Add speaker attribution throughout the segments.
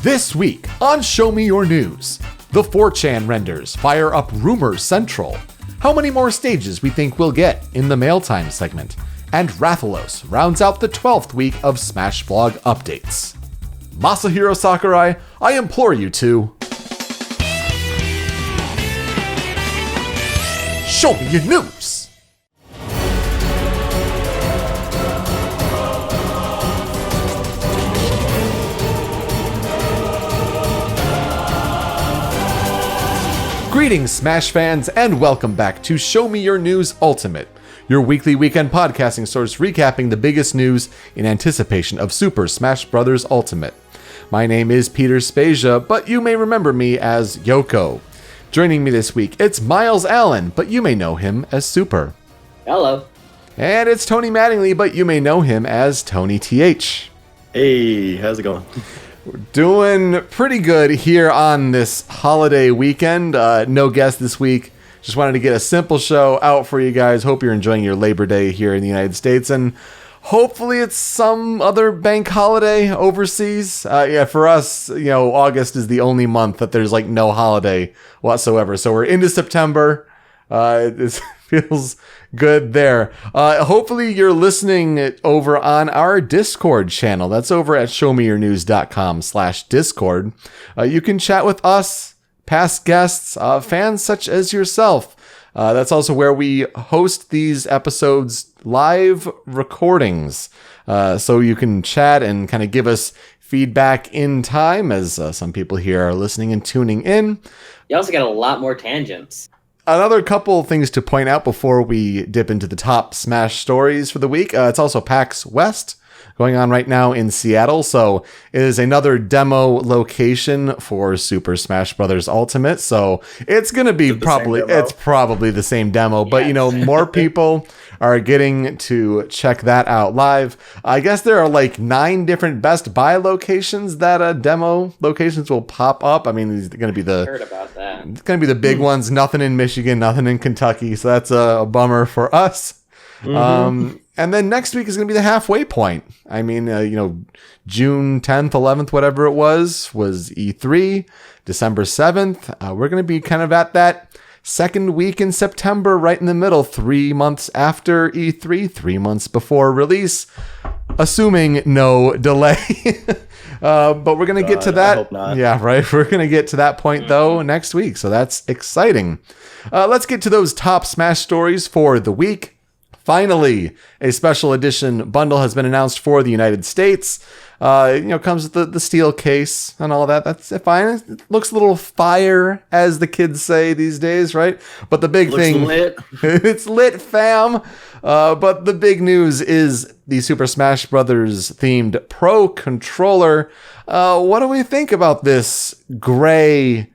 Speaker 1: This week on Show Me Your News, the 4chan renders fire up Rumors Central, how many more stages we think we'll get in the MAILTIME segment, and Rathalos rounds out the 12th week of Smash Vlog updates. Masahiro Sakurai, I implore you to... Show me your news! Greetings, Smash fans, and welcome back to Show Me Your News Ultimate, your weekly weekend podcasting source recapping the biggest news in anticipation of Super Smash Bros. Ultimate. My name is Peter Spezia, but you may remember me as Youko. Joining me this week, it's Miles Allen, but you may know him as Super.
Speaker 2: Hello.
Speaker 1: And it's Tony Mattingly, but you may know him as TonyTH.
Speaker 3: Hey, how's it going?
Speaker 1: We're doing pretty good here on this holiday weekend. No guest this week. Just wanted to get a simple show out for you guys. Hope you're enjoying your Labor Day here in the United States, and hopefully it's some other bank holiday overseas. For us, August is the only month that there's like no holiday whatsoever. So we're into September. It feels good there. Hopefully you're listening over on our Discord channel. That's over at showmeyournews.com/Discord. You can chat with us, past guests, fans such as yourself. That's also where we host these episodes live recordings. So you can chat and kind of give us feedback in time as some people here are listening and tuning in.
Speaker 2: You also got a lot more tangents.
Speaker 1: Another couple things to point out before we dip into the top Smash stories for the week. It's also PAX West going on right now in Seattle. So it is another demo location for Super Smash Bros. Ultimate. So it's going to be probably the same demo, but more people are getting to check that out live. I guess there are like 9 different Best Buy locations that demo locations will pop up. I mean, these are going to be
Speaker 2: heard about that.
Speaker 1: It's going to be the big ones. Nothing in Michigan, nothing in Kentucky. So that's a bummer for us. Mm-hmm. And then next week is going to be the halfway point. I mean, June 10th, 11th, whatever it was E3. December 7th. We're going to be kind of at that second week in September, right in the middle, 3 months after E3, 3 months before release, assuming no delay. But we're going to get to that.
Speaker 3: I hope not.
Speaker 1: Yeah, right. We're going to get to that point, though, next week. So that's exciting. Let's get to those top Smash stories for the week. Finally, a special edition bundle has been announced for the United States. Comes with the steel case and all that. That's fine. It looks a little fire, as the kids say these days, right? But the big thing,
Speaker 3: lit.
Speaker 1: It's lit, fam. But the big news is the Super Smash Bros. Themed Pro Controller. What do we think about this gray,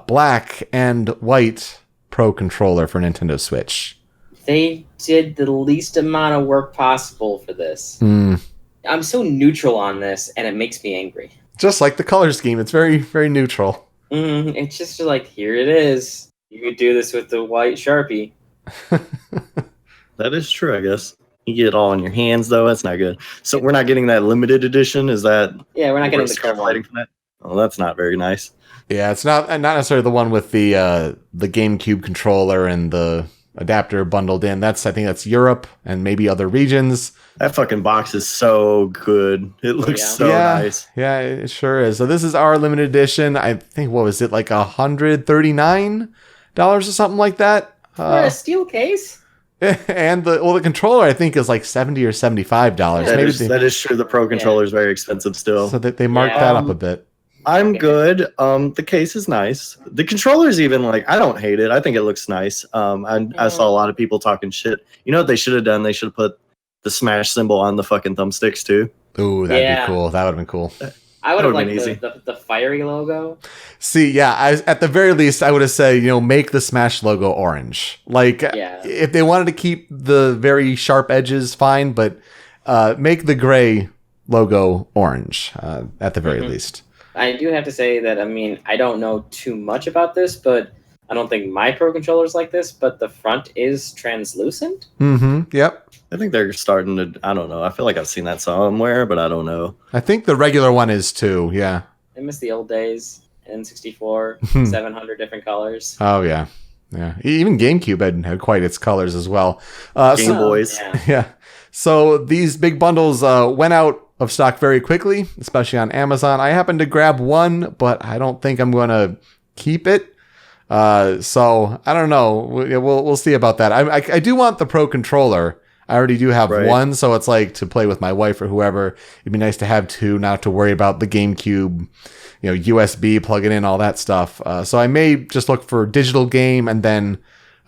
Speaker 1: black, and white Pro Controller for Nintendo Switch?
Speaker 2: They did the least amount of work possible for this. I'm so neutral on this, and it makes me angry.
Speaker 1: Just like the color scheme, it's very, very neutral.
Speaker 2: It's just like, here it is. You could do this with the white Sharpie.
Speaker 3: That is true, I guess. You get it all in your hands, though. That's not good. So we're not getting that limited edition? Is that...
Speaker 2: Yeah, we're not getting the color one.
Speaker 3: That? Oh, that's not very nice.
Speaker 1: Yeah, it's not necessarily the one with the GameCube controller and the adapter bundled in. I think that's Europe and maybe other regions.
Speaker 3: That fucking box is so good. It looks so nice.
Speaker 1: Yeah, it sure is. So this is our limited edition. I think, what was it, like $139 or something like that?
Speaker 2: For a steel case?
Speaker 1: And the controller, I think, is like $70 or $75.
Speaker 3: That is true. The Pro controller is very expensive still.
Speaker 1: So that they marked that up a bit.
Speaker 3: I'm good. The case is nice. The controller's even I don't hate it. I think it looks nice. I saw a lot of people talking shit. You know what they should have done? They should have put the Smash symbol on the fucking thumbsticks too.
Speaker 1: Ooh, that'd be cool. That would have been cool.
Speaker 2: I would have liked the fiery logo.
Speaker 1: See, at the very least, I would have said, make the Smash logo orange. If they wanted to keep the very sharp edges, fine, but make the gray logo orange at the very least.
Speaker 2: I do have to say that, I don't know too much about this, but I don't think my Pro Controller's like this, but the front is translucent.
Speaker 1: Mm-hmm, yep.
Speaker 3: I think they're starting to, I don't know. I feel like I've seen that somewhere, but I don't know.
Speaker 1: I think the regular one is too, yeah.
Speaker 2: I miss the old days. N64, 700 different colors.
Speaker 1: Oh yeah. Even GameCube had quite its colors as well.
Speaker 3: Game Boys.
Speaker 1: Yeah. So these big bundles went out of stock very quickly, especially on Amazon. I happened to grab one, but I don't think I'm going to keep it. So I don't know. We'll see about that. I do want the Pro Controller. I already do have one, so it's like to play with my wife or whoever. It'd be nice to have two, not to worry about the GameCube, USB, plug it in, all that stuff. So I may just look for digital game and then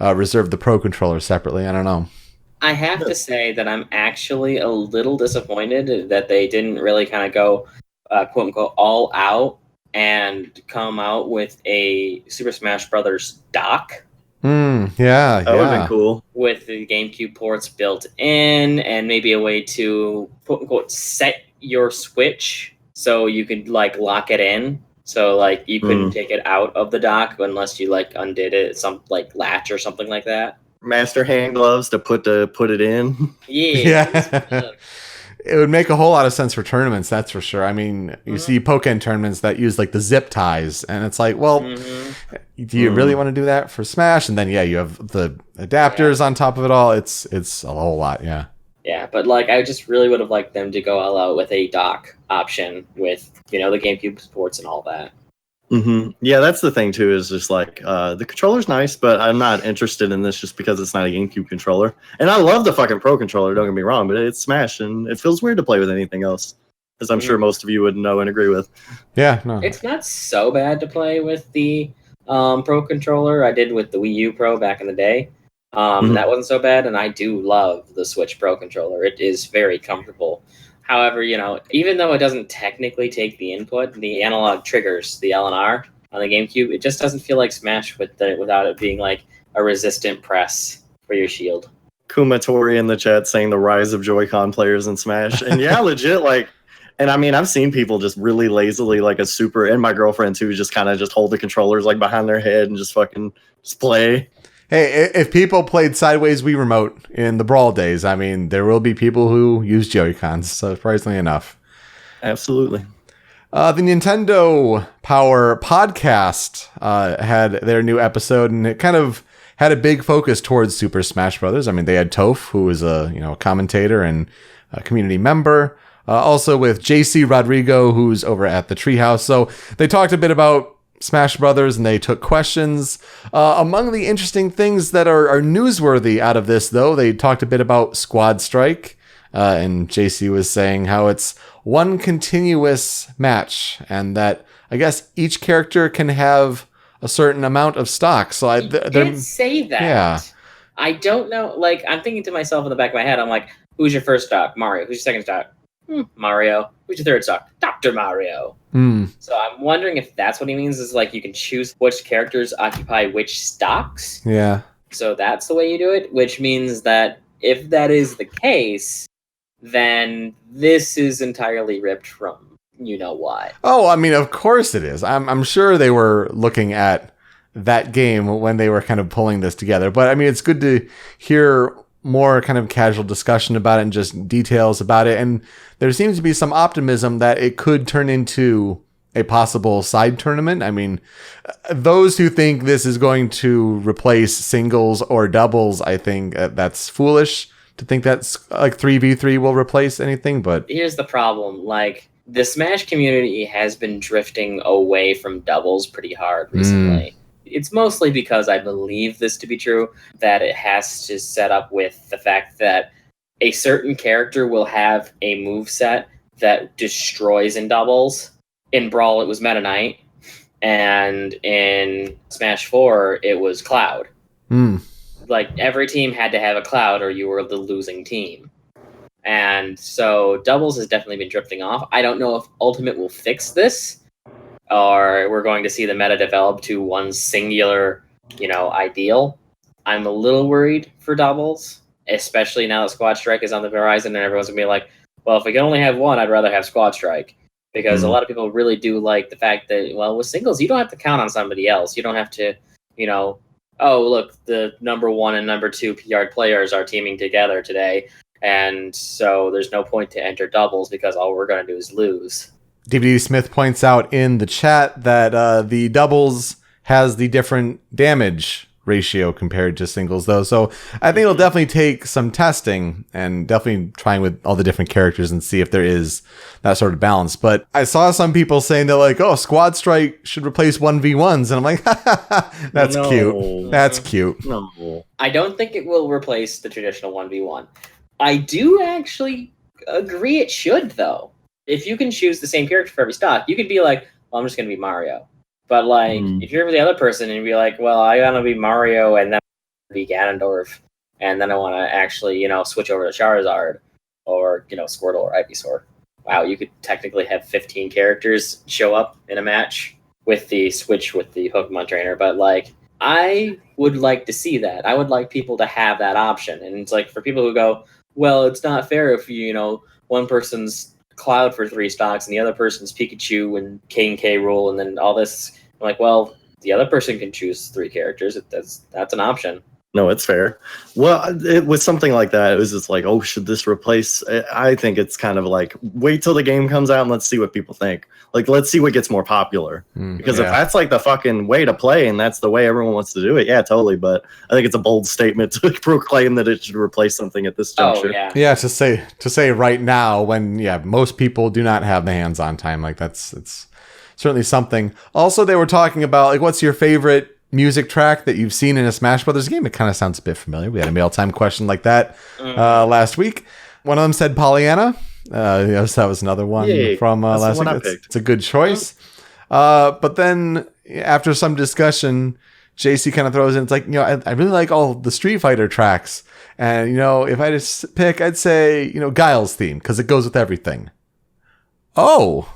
Speaker 1: reserve the Pro Controller separately. I don't know.
Speaker 2: I have to say that I'm actually a little disappointed that they didn't really kind of go, quote unquote, all out and come out with a Super Smash Brothers dock.
Speaker 1: Yeah.
Speaker 3: That would have been cool.
Speaker 2: With the GameCube ports built in and maybe a way to, quote unquote, set your Switch so you could, like, lock it in. So, like, you couldn't take it out of the dock unless you, like, undid it, some, like, latch or something like that.
Speaker 3: Master hand gloves to put it in.
Speaker 1: Yeah. It would make a whole lot of sense for tournaments, that's for sure. I mean, you see Pokken tournaments that use like the zip ties, and it's like, well, do you really want to do that for Smash? And then you have the adapters on top of it all. It's a whole lot, yeah.
Speaker 2: Yeah, but like I just really would have liked them to go all out with a dock option with the GameCube ports and all that.
Speaker 3: Yeah, that's the thing too. Is just like the controller's nice, but I'm not interested in this just because it's not a GameCube controller. And I love the fucking Pro Controller. Don't get me wrong, but it's Smash, and it feels weird to play with anything else, as I'm sure most of you would know and agree with.
Speaker 1: Yeah, no,
Speaker 2: it's not so bad to play with the Pro Controller. I did with the Wii U Pro back in the day. That wasn't so bad, and I do love the Switch Pro Controller. It is very comfortable. However, even though it doesn't technically take the input, the analog triggers, the L and R on the GameCube, it just doesn't feel like Smash without it being like a resistant press for your shield.
Speaker 3: Kumatori in the chat saying the rise of Joy-Con players in Smash. And yeah, legit, like, and I mean, I've seen people just really lazily, like a super, and my girlfriend too, just kind of just hold the controllers like behind their head and just fucking just play.
Speaker 1: Hey, if people played Sideways Wii Remote in the Brawl days, I mean, there will be people who use Joy-Cons, surprisingly enough.
Speaker 3: Absolutely.
Speaker 1: The Nintendo Power podcast had their new episode, and it kind of had a big focus towards Super Smash Brothers. I mean, they had Toph, who was a commentator and a community member, also with JC Rodrigo, who's over at the Treehouse. So they talked a bit about Smash Brothers, and they took questions. Among the interesting things that are newsworthy out of this, though, they talked a bit about Squad Strike, and JC was saying how it's one continuous match, and that I guess each character can have a certain amount of stock. So I
Speaker 2: did say that.
Speaker 1: Yeah.
Speaker 2: I don't know. Like, I'm thinking to myself in the back of my head, I'm like, who's your first stock? Mario. Who's your second stock? Mario. Who's your third stock? Dr. Mario. So I'm wondering if that's what he means, is like you can choose which characters occupy which stocks.
Speaker 1: Yeah.
Speaker 2: So that's the way you do it, which means that if that is the case, then this is entirely ripped from why.
Speaker 1: Oh, I mean, of course it is. I'm sure they were looking at that game when they were kind of pulling this together. But I mean, it's good to hear more kind of casual discussion about it and just details about it. And there seems to be some optimism that it could turn into a possible side tournament. I mean, those who think this is going to replace singles or doubles, I think that's foolish to think that's like 3v3 will replace anything. But
Speaker 2: here's the problem. Like, the Smash community has been drifting away from doubles pretty hard recently. It's mostly because I believe this to be true, that it has to set up with the fact that a certain character will have a moveset that destroys in doubles. In Brawl, it was Meta Knight, and in Smash 4, it was Cloud. Like, every team had to have a Cloud or you were the losing team. And so doubles has definitely been drifting off. I don't know if Ultimate will fix this, or we're going to see the meta develop to one singular, ideal. I'm a little worried for doubles, especially now that Squad Strike is on the horizon and everyone's going to be like, well, if we can only have one, I'd rather have Squad Strike. Because a lot of people really do like the fact that, well, with singles, you don't have to count on somebody else. You don't have to, oh, look, the number 1 and number 2 PR players are teaming together today. And so there's no point to enter doubles because all we're going to do is lose.
Speaker 1: DVD Smith points out in the chat that the doubles has the different damage ratio compared to singles, though. So I think it'll definitely take some testing and definitely trying with all the different characters and see if there is that sort of balance. But I saw some people saying that, like, oh, Squad Strike should replace 1v1s. And I'm like, that's cute. That's cute.
Speaker 3: No.
Speaker 2: I don't think it will replace the traditional 1v1. I do actually agree it should, though. If you can choose the same character for every stock, you could be like, well, I'm just going to be Mario. But, like, if you're the other person and you be like, well, I want to be Mario and then be Ganondorf, and then I want to actually, switch over to Charizard or, Squirtle or Ivysaur. Wow, you could technically have 15 characters show up in a match with the switch with the Pokemon trainer. But, like, I would like to see that. I would like people to have that option. And it's like, for people who go, well, it's not fair if, one person's Cloud for 3 stocks and the other person's Pikachu and K rule and then all this. I'm like, well, the other person can choose 3 characters. That's an option.
Speaker 3: No, it's fair. Well, with something like that, it was just like, oh, should this replace? I think it's kind of like, wait till the game comes out and let's see what people think. Like, let's see what gets more popular. Because if that's like the fucking way to play and that's the way everyone wants to do it, yeah, totally. But I think it's a bold statement to proclaim that it should replace something at this juncture.
Speaker 2: Oh, yeah.
Speaker 1: Yeah, to say right now when most people do not have the hands-on time, like it's certainly something. Also, they were talking about, like, what's your favorite music track that you've seen in a Smash Brothers game? It kind of sounds a bit familiar. We had a MAILTIME question like that last week. One of them said Pollyanna. Yes, that was another one from last week. It's a good choice. But then after some discussion, JC kind of throws in, it's like, I really like all the Street Fighter tracks. And, if I just pick, I'd say, Guile's theme, because it goes with everything. Oh.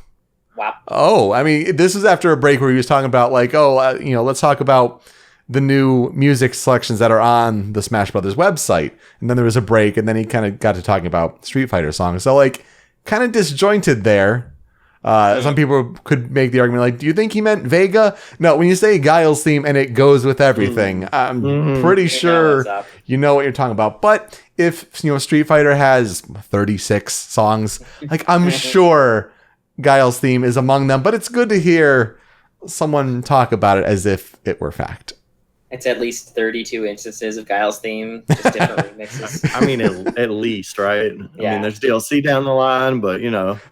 Speaker 2: Wow.
Speaker 1: Oh, I mean, this is after a break where he was talking about, like, let's talk about the new music selections that are on the Smash Brothers website. And then there was a break, and then he kind of got to talking about Street Fighter songs. So, like, kind of disjointed there. Some people could make the argument, like, do you think he meant Vega? No, when you say Guile's theme and it goes with everything, I'm pretty sure you know what you're talking about. But if, Street Fighter has 36 songs, like, I'm sure Guile's theme is among them, but it's good to hear someone talk about it as if it were fact.
Speaker 2: It's at least 32 instances of Guile's theme, just different remixes.
Speaker 3: I mean, at least, right?
Speaker 2: Yeah.
Speaker 3: I mean, there's DLC down the line, but,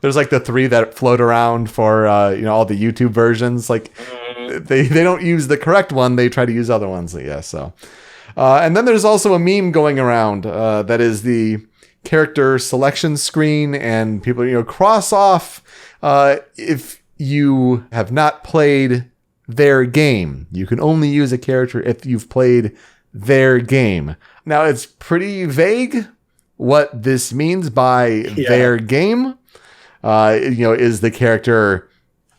Speaker 1: There's, like, the 3 that float around for, all the YouTube versions. Like, they don't use the correct one. They try to use other ones, so. And then there's also a meme going around that is the character selection screen, and people, cross off if you have not played their game. You can only use a character if you've played their game. Now, it's pretty vague what this means by their game. Is the character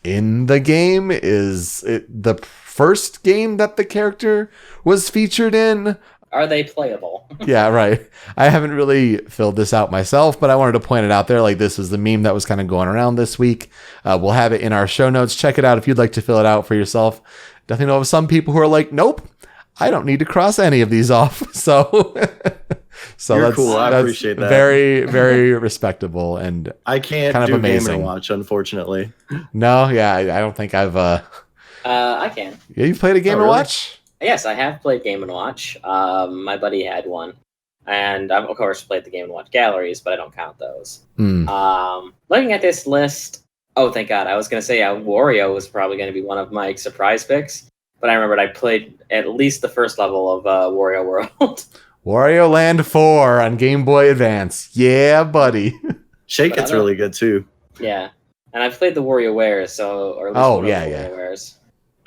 Speaker 1: in the game? Is it the first game that the character was featured in?
Speaker 2: Are they playable?
Speaker 1: Yeah, right. I haven't really filled this out myself, but I wanted to point it out there. Like, this is the meme that was kind of going around this week. We'll have it in our show notes. Check it out if you'd like to fill it out for yourself. Definitely know of some people who are like, nope, I don't need to cross any of these off. So
Speaker 3: You're cool. I appreciate that.
Speaker 1: Very, very respectable and
Speaker 3: I can't
Speaker 1: kind of
Speaker 3: do
Speaker 1: amazing.
Speaker 3: Game & Watch, unfortunately.
Speaker 1: No, yeah, I don't think I've.
Speaker 2: I can.
Speaker 1: Yeah, you played a Game & Watch?
Speaker 2: Yes, I have played Game & Watch. My buddy had one. And I've, of course, played the Game & Watch galleries, but I don't count those. Looking at this list, oh, thank God. I was going to say Wario was probably going to be one of my surprise picks. But I remembered I played at least the first level of Wario World.
Speaker 1: Wario Land 4 on Game Boy Advance. Yeah, buddy.
Speaker 3: Shake It's really good, too.
Speaker 2: Yeah. And I've played the WarioWares, or at least WarioWares.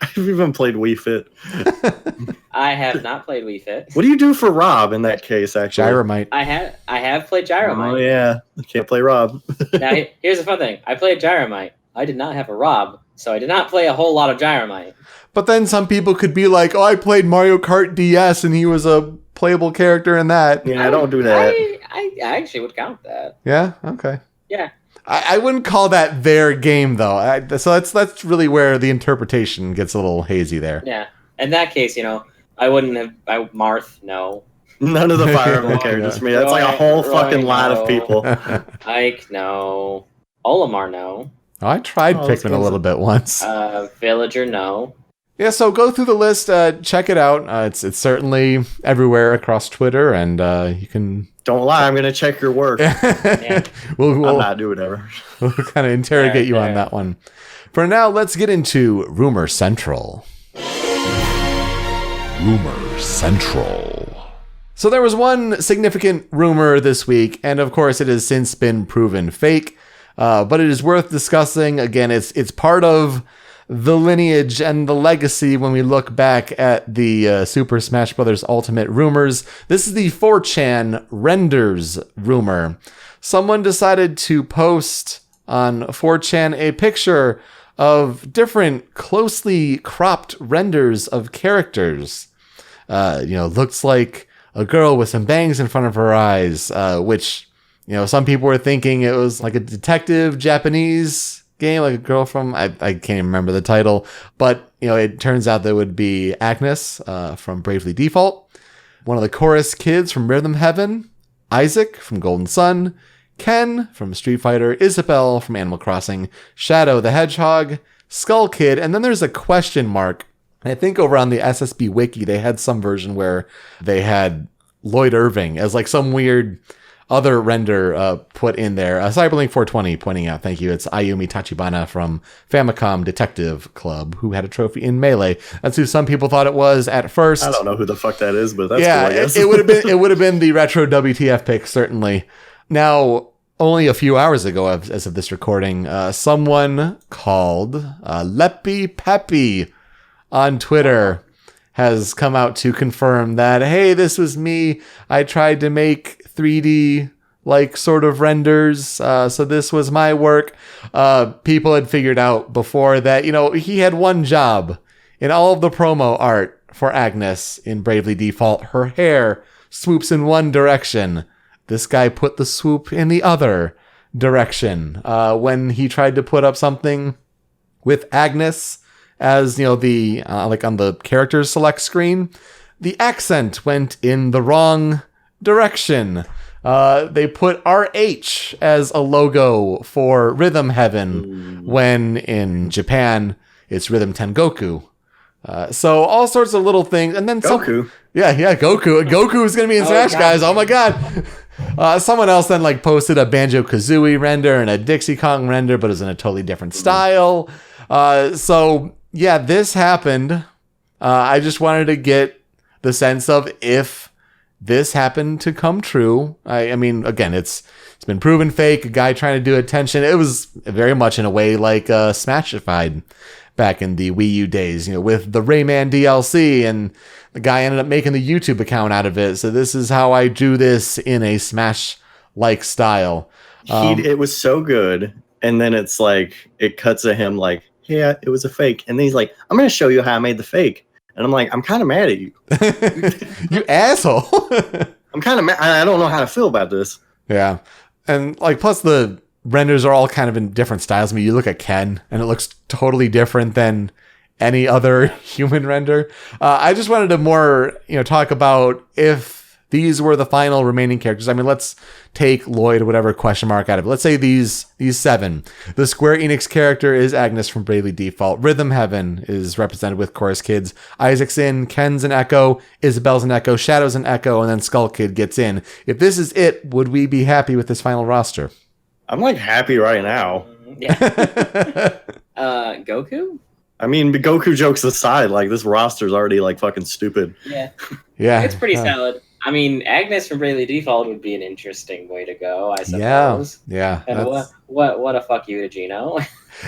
Speaker 3: I've even played Wii Fit.
Speaker 2: I have not played Wii Fit.
Speaker 3: What do you do for Rob in that case, actually?
Speaker 1: Gyromite.
Speaker 2: I have played Gyromite.
Speaker 3: Oh, yeah. I can't play Rob.
Speaker 2: Now, here's the fun thing. I played Gyromite. I did not have a Rob, so I did not play a whole lot of Gyromite.
Speaker 1: But then some people could be like, oh, I played Mario Kart DS, and he was a playable character in that.
Speaker 3: Yeah, I don't do that.
Speaker 2: I actually would count that.
Speaker 1: Yeah? Okay.
Speaker 2: Yeah.
Speaker 1: I wouldn't call that their game, though. So that's really where the interpretation gets a little hazy there.
Speaker 2: Yeah. In that case, I wouldn't have... Marth, no.
Speaker 3: None of the Fire Emblem characters for me. That's like a whole fucking lot of people.
Speaker 2: Ike, no. Olimar, no.
Speaker 1: Oh, I tried Pikmin a little bit once.
Speaker 2: Villager, no.
Speaker 1: Yeah, so go through the list, check it out. It's certainly everywhere across Twitter, and you can...
Speaker 3: Don't lie, I'm going to check your work.
Speaker 2: Yeah.
Speaker 1: we'll
Speaker 3: I'm not doing whatever.
Speaker 1: We'll kind of interrogate you on that one. For now, let's get into Rumor Central. Rumor Central. So there was one significant rumor this week, and of course it has since been proven fake, but it is worth discussing. Again, it's part of the lineage and the legacy when we look back at the Super Smash Bros. Ultimate rumors. This is the 4chan renders rumor. Someone decided to post on 4chan a picture of different closely cropped renders of characters. Looks like a girl with some bangs in front of her eyes, which, some people were thinking it was like a detective Japanese game, like a girl from, I can't even remember the title, but, it turns out that it would be Agnès from Bravely Default, one of the chorus kids from Rhythm Heaven, Isaac from Golden Sun, Ken from Street Fighter, Isabelle from Animal Crossing, Shadow the Hedgehog, Skull Kid, and then there's a question mark. And I think over on the SSB Wiki, they had some version where they had Lloyd Irving as like some weird other render put in there. Cyberlink 420 pointing out, thank you, it's Ayumi Tachibana from Famicom Detective Club, who had a trophy in Melee. That's who some people thought it was at first.
Speaker 3: I don't know who the fuck that is, but that's
Speaker 1: cool, I
Speaker 3: guess.
Speaker 1: it would have been the retro WTF pick, certainly. Now, only a few hours ago, as of this recording, someone called Leppy Peppy on Twitter has come out to confirm that, hey, this was me. I tried to make 3D like sort of renders. So this was my work. People had figured out before that, he had one job in all of the promo art for Agnès in Bravely Default. Her hair swoops in one direction. This guy put the swoop in the other direction. When he tried to put up something with Agnès, as the like on the characters select screen, the accent went in the wrong direction. They put RH as a logo for Rhythm Heaven when in Japan it's Rhythm Tengoku. So all sorts of little things, and then
Speaker 3: Goku.
Speaker 1: Goku. Goku is gonna be in Smash, guys. Oh my god. Someone else then posted a Banjo-Kazooie render and a Dixie Kong render, but it's in a totally different style. So yeah, this happened. I just wanted to get the sense of if this happened to come true. I mean, again, it's been proven fake. A guy trying to do attention. It was very much in a way like Smashified back in the Wii U days, with the Rayman DLC, and the guy ended up making the YouTube account out of it. So this is how I do this in a Smash-like style.
Speaker 3: It was so good, and then it's like it cuts to him like, yeah, it was a fake, and then he's like, I'm going to show you how I made the fake, and I'm like, I'm kind of mad at you.
Speaker 1: You asshole.
Speaker 3: I'm kind of mad. I don't know how to feel about this.
Speaker 1: Yeah, and plus the renders are all kind of in different styles. I mean, you look at Ken, and it looks totally different than any other human render. I just wanted to more, talk about if these were the final remaining characters. I mean, let's take Lloyd or whatever question mark out of it. Let's say these 7. The Square Enix character is Agnès from Bravely Default. Rhythm Heaven is represented with Chorus Kids. Isaac's in, Ken's an Echo, Isabelle's an Echo, Shadow's an Echo, and then Skull Kid gets in. If this is it, would we be happy with this final roster?
Speaker 3: I'm happy right now.
Speaker 2: Yeah. Goku?
Speaker 3: I mean, Goku jokes aside, this roster's already fucking stupid.
Speaker 2: Yeah.
Speaker 1: Yeah.
Speaker 2: It's pretty solid. I mean, Agnès from Bravely Default would be an interesting way to go, I suppose.
Speaker 1: Yeah.
Speaker 2: And what a fuck you to Gino.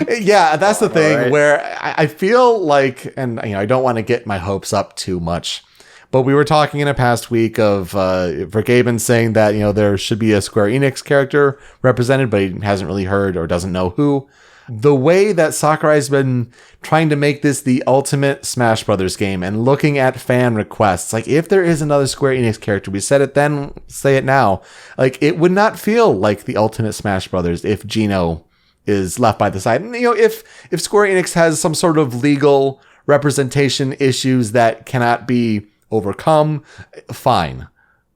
Speaker 1: Yeah, that's the thing
Speaker 3: right.
Speaker 1: where I feel like, and I don't want to get my hopes up too much, but we were talking in a past week of Vergaben saying that, there should be a Square Enix character represented, but he hasn't really heard or doesn't know who. The way that Sakurai's been trying to make this the ultimate Smash Brothers game and looking at fan requests, if there is another Square Enix character, we said it then, say it now, it would not feel like the ultimate Smash Brothers if Gino is left by the side. And, if Square Enix has some sort of legal representation issues that cannot be overcome, fine.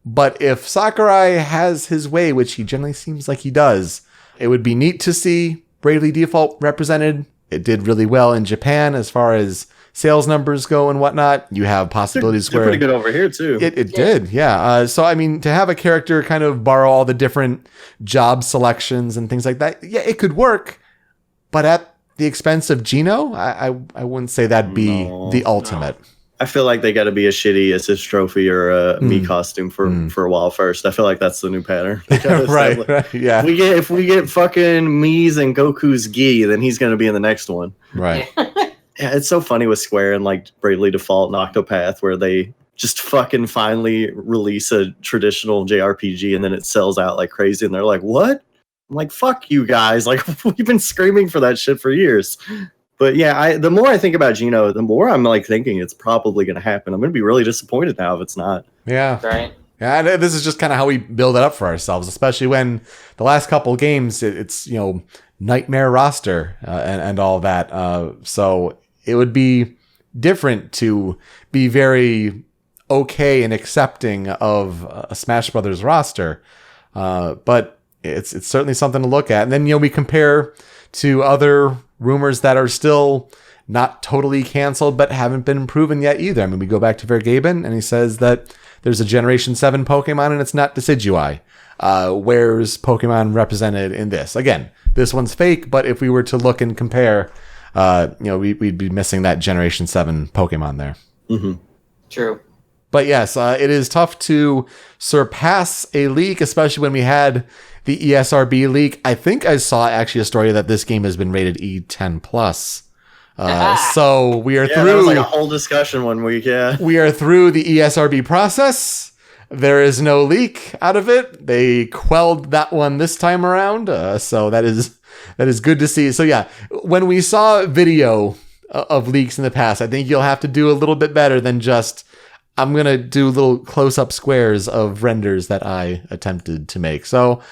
Speaker 1: But if Sakurai has his way, which he generally seems like he does, it would be neat to see Bravely Default represented. It did really well in Japan as far as sales numbers go and whatnot. You have possibilities
Speaker 3: They're
Speaker 1: where
Speaker 3: pretty good over here too.
Speaker 1: it did, yeah. So I mean, to have a character kind of borrow all the different job selections and things like that, yeah, it could work, but at the expense of Gino, I wouldn't say that'd be the ultimate.
Speaker 3: I feel like they got to be a shitty assist trophy or a me costume for a while first. I feel like that's the new pattern.
Speaker 1: Right, yeah.
Speaker 3: If we get fucking Mii's and Goku's gi, then he's gonna be in the next one.
Speaker 1: Right.
Speaker 3: Yeah, it's so funny with Square and like Bravely Default and Octopath, where they just fucking finally release a traditional JRPG and then it sells out like crazy, and they're like, "What?" I'm like, "Fuck you guys!" Like we've been screaming for that shit for years. But yeah, the more I think about Gino, the more I'm like thinking it's probably going to happen. I'm going to be really disappointed now if it's not.
Speaker 1: Yeah.
Speaker 2: Right.
Speaker 1: Yeah, and this is just kind of how we build it up for ourselves, especially when the last couple games, it's, you know, nightmare roster and all that. So it would be different to be very okay and accepting of a Smash Brothers roster. But it's certainly something to look at. And then, you know, we compare to other rumors that are still not totally canceled, but haven't been proven yet either. I mean, we go back to Vergaben, and he says that there's a Generation 7 Pokemon, and it's not Decidueye. Where's Pokemon represented in this? Again, this one's fake, but if we were to look and compare, you know, we'd be missing that Generation 7 Pokemon there.
Speaker 3: Mm-hmm.
Speaker 2: True.
Speaker 1: But yes, it is tough to surpass a leak, especially when we had the ESRB leak. I think I saw actually a story that this game has been rated E10 plus. So we are through.
Speaker 3: That was like a whole discussion one week. Yeah,
Speaker 1: we are through the ESRB process. There is no leak out of it. They quelled that one this time around. So that is good to see. So yeah, when we saw video of leaks in the past, I think you'll have to do a little bit better than just, I'm going to do little close-up squares of renders that I attempted to make. So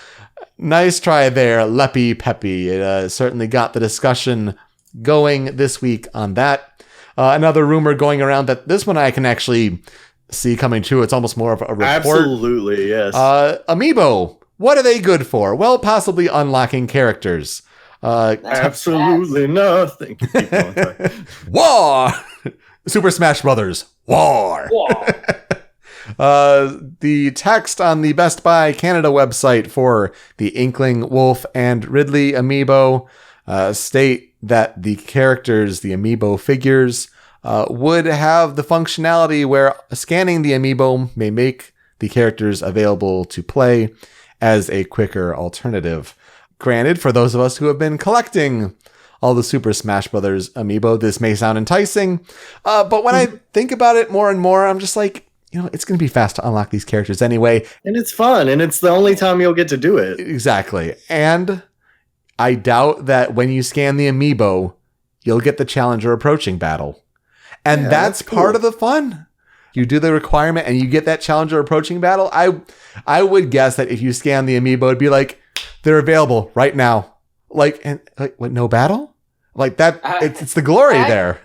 Speaker 1: nice try there, Leppy Peppy. It certainly got the discussion going this week on that. Another rumor going around that this one I can actually see coming true. It's almost more of a report.
Speaker 3: Absolutely, yes.
Speaker 1: Amiibo, what are they good for? Well, possibly unlocking characters.
Speaker 3: Absolutely nothing. Keep going,
Speaker 1: War! Super Smash Brothers. War! The text on the Best Buy Canada website for the Inkling, Wolf, and Ridley Amiibo state that the characters, the Amiibo figures, would have the functionality where scanning the Amiibo may make the characters available to play as a quicker alternative. Granted, for those of us who have been collecting all the Super Smash Brothers Amiibo, this may sound enticing, but when I think about it more and more, I'm just like, you know, it's going to be fast to unlock these characters anyway.
Speaker 3: And it's fun, and it's the only time you'll get to do it.
Speaker 1: Exactly. And I doubt that when you scan the Amiibo, you'll get the Challenger Approaching battle. And that's cool. Part of the fun. You do the requirement and you get that Challenger Approaching battle. I would guess that if you scan the Amiibo, it'd be like, they're available right now. Like, what, no battle? Like that, it's the glory there.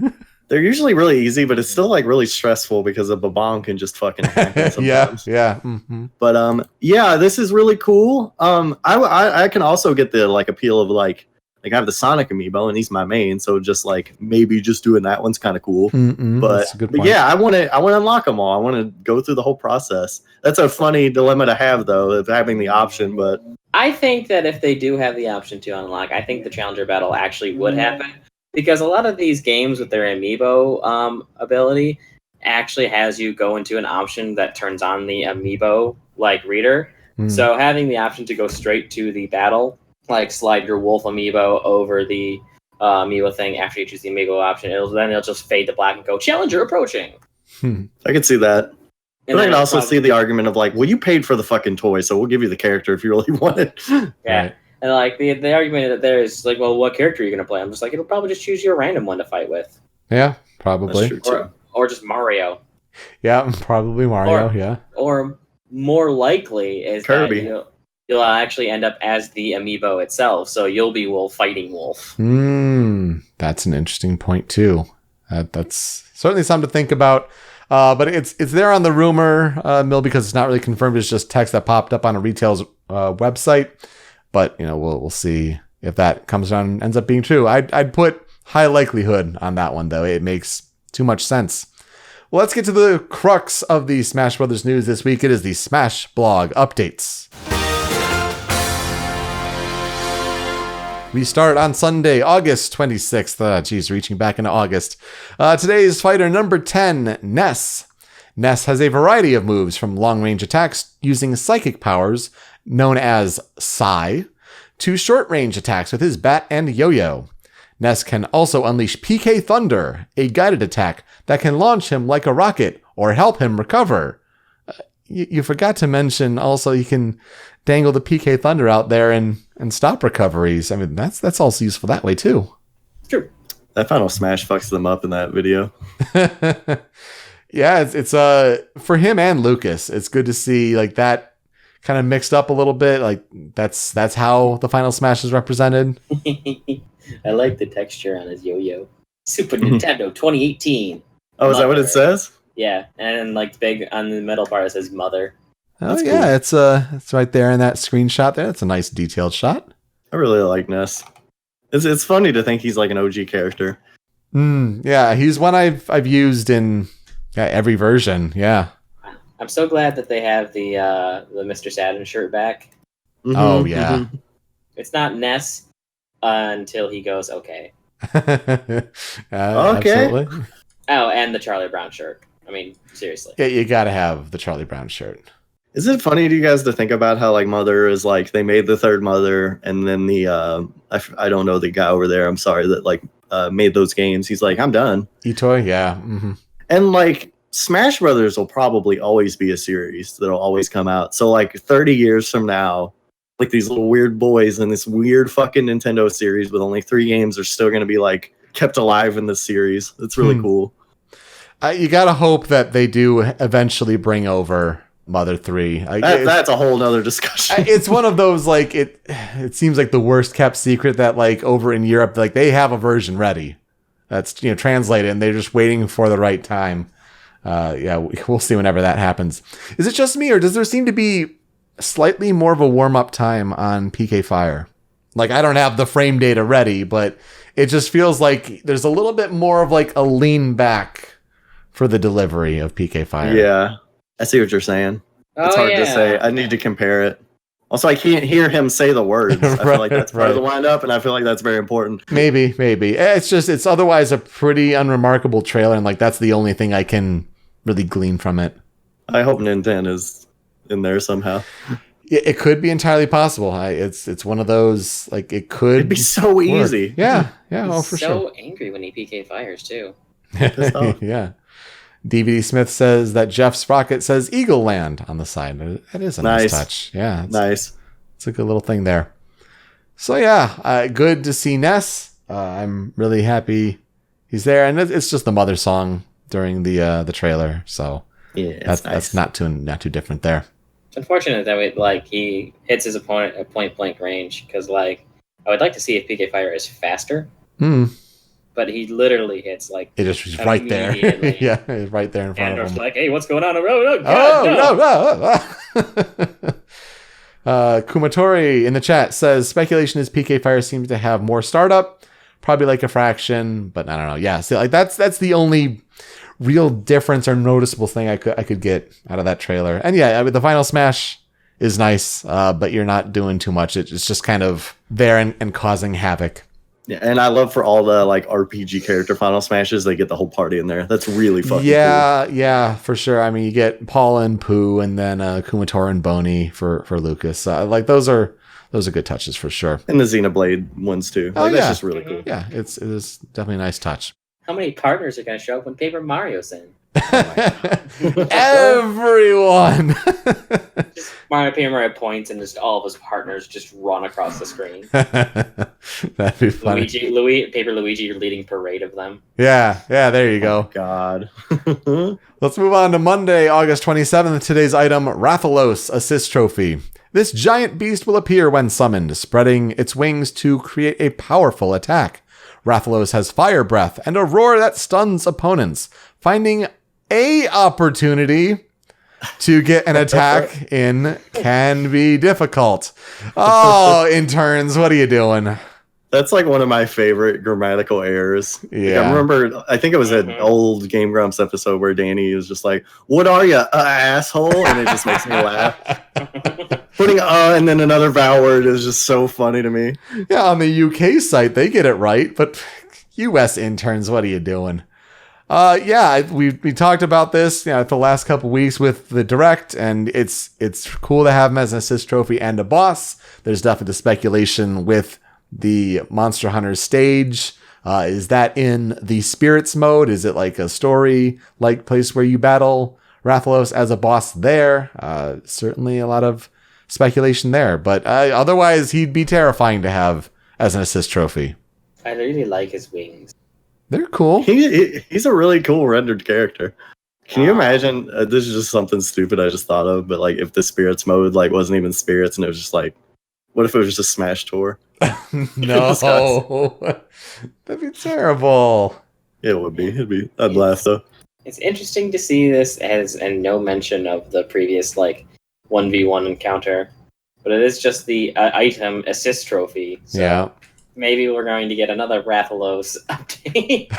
Speaker 3: They're usually really easy, but it's still like really stressful because a bomb can just fucking happen sometimes.
Speaker 1: Yeah. Mm-hmm.
Speaker 3: But yeah, this is really cool. I can also get the like appeal of like I have the Sonic Amiibo and he's my main, so just like maybe just doing that one's kind of cool. But yeah, I want to unlock them all. I want to go through the whole process. That's a funny dilemma to have though, of having the option. But
Speaker 2: I think that if they do have the option to unlock, I think the Challenger battle actually would happen. Because a lot of these games with their Amiibo ability actually has you go into an option that turns on the Amiibo like reader. So having the option to go straight to the battle, like slide your Wolf Amiibo over the Amiibo thing after you choose the Amiibo option, it'll just fade to black and go Challenger approaching.
Speaker 3: I can see that. But I can also see the argument of like, well, you paid for the fucking toy, so we'll give you the character if you really want it.
Speaker 2: Yeah.
Speaker 1: Right.
Speaker 2: And like the argument that there is like, well, what character are you gonna play? I'm just like, it'll probably just choose you a random one to fight with.
Speaker 1: Yeah, probably.
Speaker 3: That's true, too.
Speaker 2: Or just Mario.
Speaker 1: Yeah, probably Mario.
Speaker 2: Or more likely is
Speaker 3: Kirby.
Speaker 2: That you'll actually end up as the Amiibo itself, so you'll be Wolf fighting Wolf.
Speaker 1: That's an interesting point too. That's certainly something to think about. But it's there on the rumor mill because it's not really confirmed. It's just text that popped up on a retail's website. But you know, we'll see if that comes around and ends up being true. I'd put high likelihood on that one, though. It makes too much sense. Well, let's get to the crux of the Smash Brothers news this week. It is the Smash blog updates. We start on Sunday, August 26th. Reaching back into August. Today's fighter number 10, Ness. Ness has a variety of moves from long-range attacks using psychic powers, known as Psy, to short-range attacks with his bat and yo-yo. Ness can also unleash PK Thunder, a guided attack that can launch him like a rocket or help him recover. You forgot to mention also he can dangle the PK Thunder out there and stop recoveries. I mean, that's also useful that way too.
Speaker 2: True.
Speaker 3: That final smash fucks them up in that video.
Speaker 1: Yeah, it's for him and Lucas. It's good to see like that kind of mixed up a little bit. Like that's how the final smash is represented.
Speaker 2: I like the texture on his yo-yo. Super Nintendo 2018.
Speaker 3: Oh, is that what it says?
Speaker 2: Yeah, and like big on the middle part it says mother.
Speaker 1: Oh yeah, cool. It's right there in that screenshot there. That's a nice detailed shot.
Speaker 3: I really like Ness. It's funny to think he's like an OG character.
Speaker 1: Yeah, he's one I've used in every version. Yeah.
Speaker 2: I'm so glad that they have the Mr. Saturn shirt back.
Speaker 3: Mm-hmm,
Speaker 1: Oh yeah.
Speaker 3: mm-hmm.
Speaker 2: It's not Ness until he goes okay.
Speaker 3: Okay.
Speaker 1: Absolutely.
Speaker 2: Oh, and the Charlie Brown shirt. I mean, seriously.
Speaker 1: Yeah, you gotta have the Charlie Brown shirt.
Speaker 3: Is it funny to you guys to think about how like Mother is like they made the third Mother and then the I don't know the guy over there, I'm sorry, that like made those games. He's like, I'm done.
Speaker 1: Itoy, yeah. Mm-hmm.
Speaker 3: And like Smash Brothers will probably always be a series that'll always come out. So like 30 years from now, like these little weird boys in this weird fucking Nintendo series with only 3 games are still going to be like kept alive in this series. It's really cool.
Speaker 1: You gotta hope that they do eventually bring over Mother 3.
Speaker 3: That's a whole nother discussion.
Speaker 1: It's one of those like it seems like the worst kept secret that like over in Europe like they have a version ready that's translated and they're just waiting for the right time. We'll see whenever that happens. Is it just me or does there seem to be slightly more of a warm up time on PK Fire? Like I don't have the frame data ready, but it just feels like there's a little bit more of like a lean back for the delivery of PK Fire.
Speaker 3: Yeah, I see what you're saying. It's hard to say. I need to compare it. Also, I can't hear him say the words. I feel like that's part of the wind-up, and I feel like that's very important.
Speaker 1: Maybe. It's otherwise a pretty unremarkable trailer, and like that's the only thing I can really glean from it.
Speaker 3: I hope Nintendo is in there somehow.
Speaker 1: It could be entirely possible. It's one of those, like, it could
Speaker 3: It'd be so
Speaker 1: work.
Speaker 3: easy.
Speaker 1: Yeah, oh, for sure.
Speaker 2: So angry when he PK fires, too.
Speaker 1: Yeah. DVD Smith says that Jeff Sprocket says Eagle Land on the side. That is a nice touch. Yeah.
Speaker 3: Nice.
Speaker 1: It's a good little thing there. So, yeah, good to see Ness. I'm really happy he's there. And it's just the Mother song during the trailer. So,
Speaker 3: yeah,
Speaker 1: that's not too different there.
Speaker 2: It's unfortunate that he hits his opponent at point blank range because I would like to see if PK Fire is faster. But he literally hits it
Speaker 1: just right there. Yeah, right there in front of him.
Speaker 2: Like, hey, what's going on?
Speaker 1: Kumatori in the chat says speculation is PK Fire seems to have more startup, probably like a fraction, but I don't know. Yeah, so that's the only real difference or noticeable thing I could get out of that trailer. And yeah, I mean, the final smash is nice, but you're not doing too much. It's just kind of there and causing havoc.
Speaker 3: Yeah, and I love for all the RPG character final smashes, they get the whole party in there. That's really fucking cool.
Speaker 1: Yeah, for sure. I mean, you get Paul and Pooh, and then Kumatora and Boney for Lucas. Those are good touches for sure.
Speaker 3: And the Xenoblade ones too. That's just really cool.
Speaker 1: Yeah, it is definitely a nice touch.
Speaker 2: How many partners are going to show up when Paper Mario's in?
Speaker 1: Everyone.
Speaker 2: Just Paper Mario points and just all of his partners just run across the screen.
Speaker 1: That'd be funny.
Speaker 2: Paper Luigi leading parade of them.
Speaker 1: Yeah, there you go.
Speaker 3: Oh, God.
Speaker 1: Let's move on to Monday, August 27th. Today's item, Rathalos Assist Trophy. This giant beast will appear when summoned, spreading its wings to create a powerful attack. Rathalos has fire breath and a roar that stuns opponents. Finding a opportunity to get an attack in can be difficult. Oh, interns, what are you doing?
Speaker 3: That's like one of my favorite grammatical errors.
Speaker 1: Yeah.
Speaker 3: Like, I remember, I think it was an old Game Grumps episode where Danny was just like, "What are you, asshole?" And it just makes me laugh. Putting and then another vowel word is just so funny to me.
Speaker 1: Yeah, on the UK site, they get it right, but US interns, what are you doing? We talked about this the last couple weeks with the Direct, and it's cool to have him as an assist trophy and a boss. There's definitely the speculation with the Monster Hunter stage. Is that in the Spirits mode? Is it like a story-like place where you battle Rathalos as a boss there? Certainly a lot of speculation there, but otherwise he'd be terrifying to have as an assist trophy.
Speaker 2: I really like his wings.
Speaker 1: They're cool.
Speaker 3: He's a really cool rendered character. Can you imagine? This is just something stupid I just thought of, but like if the Spirits mode like wasn't even Spirits and it was just like, what if it was just Smash Tour?
Speaker 1: No, that'd be terrible.
Speaker 3: It would be. I'd laugh though.
Speaker 2: It's interesting to see this and no mention of the previous like 1v1 encounter, but it is just the item assist trophy. So
Speaker 1: yeah.
Speaker 2: Maybe we're going to get another Rathalos update.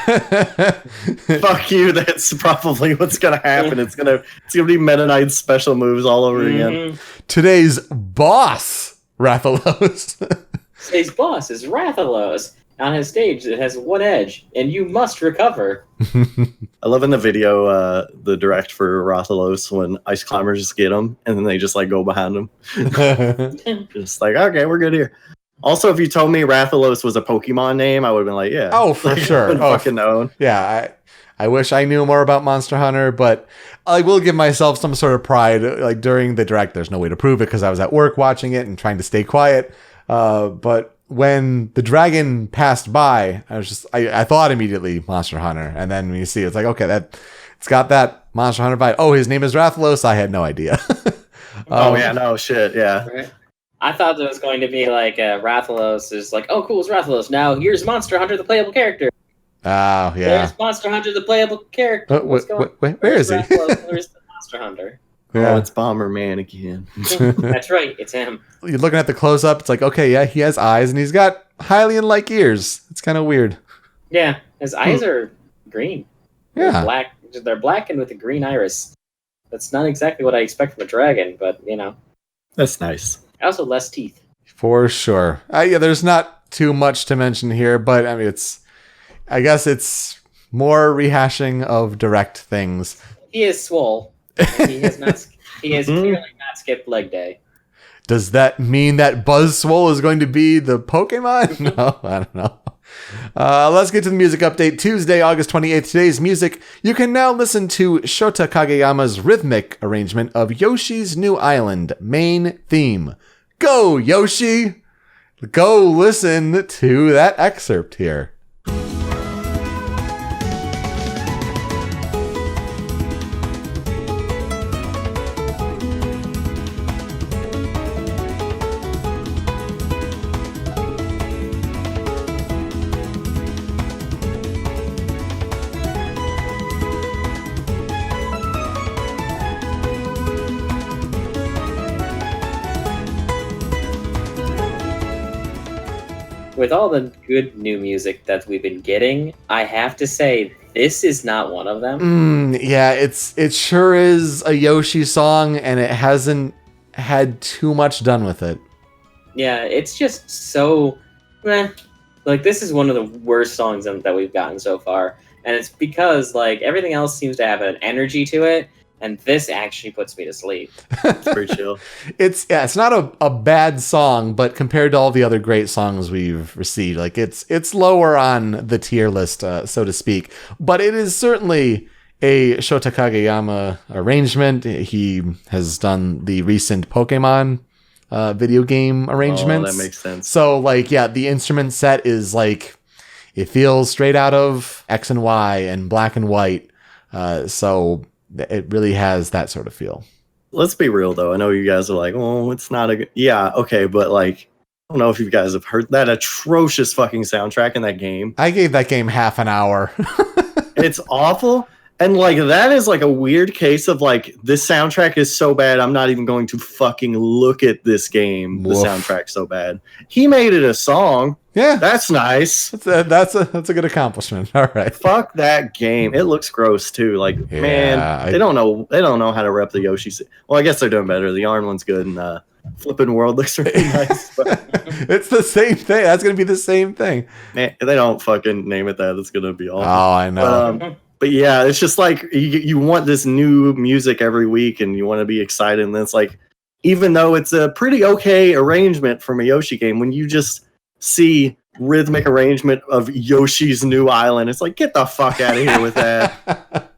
Speaker 3: Fuck you. That's probably what's gonna happen. It's gonna be Meta Knight special moves all over again.
Speaker 1: Today's boss, Rathalos.
Speaker 2: Today's boss is Rathalos. On his stage, it has one edge, and you must recover.
Speaker 3: I love in the video, the direct for Rathalos when ice climbers just get him, and then they just like go behind him. Just like, okay, we're good here. Also, if you told me Rathalos was a Pokemon name, I would have been like, yeah.
Speaker 1: Oh, for sure.
Speaker 3: Fucking known.
Speaker 1: Yeah, I wish I knew more about Monster Hunter, but I will give myself some sort of pride. Like during the direct, there's no way to prove it because I was at work watching it and trying to stay quiet. But when the dragon passed by, I thought immediately Monster Hunter, and then when you see it, it's like, okay, it's got that Monster Hunter vibe. Oh, his name is Rathalos. I had no idea.
Speaker 3: Oh yeah, no shit, yeah.
Speaker 2: Right. I thought there was going to be like Rathalos is like, oh cool, it's Rathalos. Now here's Monster Hunter, the playable character.
Speaker 1: Oh yeah.
Speaker 2: There's Monster Hunter, the playable character.
Speaker 1: Where is he?
Speaker 2: Where's the Monster Hunter?
Speaker 1: Yeah.
Speaker 3: Oh, it's Bomberman again.
Speaker 2: That's right, it's him.
Speaker 1: You're looking at the close up. It's like, okay, yeah, he has eyes and he's got Hylian-like ears. It's kind of weird.
Speaker 2: Yeah, his eyes are green.
Speaker 1: Yeah,
Speaker 2: they're black. They're blackened with a green iris. That's not exactly what I expect from a dragon, but
Speaker 3: That's nice.
Speaker 2: Also, less teeth.
Speaker 1: for sure. Yeah, there's not too much to mention here, but I mean, I guess it's more rehashing of direct things.
Speaker 2: He is swole. He has not. He has clearly not skipped leg day.
Speaker 1: Does that mean that Buzzswole is going to be the Pokemon? No, I don't know. Let's get to the music update. Tuesday, August 28th. Today's music. You can now listen to Shota Kageyama's rhythmic arrangement of Yoshi's New Island main theme. Go, Yoshi! Go listen to that excerpt here.
Speaker 2: With all the good new music that we've been getting, I have to say this is not one of them.
Speaker 1: Yeah, it sure is a Yoshi song, and it hasn't had too much done with it.
Speaker 2: Yeah, it's just so like this is one of the worst songs that we've gotten so far, and it's because like everything else seems to have an energy to it. And this actually puts me to sleep.
Speaker 3: It's pretty chill.
Speaker 1: It's not a bad song, but compared to all the other great songs we've received, like it's lower on the tier list, so to speak. But it is certainly a Shota Kageyama arrangement. He has done the recent Pokemon video game arrangements.
Speaker 3: Oh, that makes sense.
Speaker 1: So like, yeah, the instrument set is like, it feels straight out of X and Y and Black and White. So it really has that sort of feel.
Speaker 3: Let's be real, though. I know you guys are like, oh, it's not a good... Yeah, okay, but like, I don't know if you guys have heard that atrocious fucking soundtrack in that game.
Speaker 1: I gave that game half an hour.
Speaker 3: It's awful. And like, that is like a weird case of like, this soundtrack is so bad, I'm not even going to fucking look at this game. The
Speaker 1: Woof.
Speaker 3: soundtrack's so bad. He made it a song.
Speaker 1: Yeah,
Speaker 3: That's nice.
Speaker 1: that's a good accomplishment. All right.
Speaker 3: Fuck that game. It looks gross too. Like,
Speaker 1: Yeah,
Speaker 3: man, they don't know how to rep the Yoshi. Well, I guess they're doing better. The yarn one's good, and Flippin' World looks really nice. But
Speaker 1: it's the same thing. That's gonna be the same thing.
Speaker 3: man, if they don't fucking name it that, it's gonna be awful.
Speaker 1: Oh, I know.
Speaker 3: But yeah, it's just like you want this new music every week, and you want to be excited. And it's like, even though it's a pretty okay arrangement from a Yoshi game, when you just see rhythmic arrangement of Yoshi's new island, it's like, get the fuck out of here with that.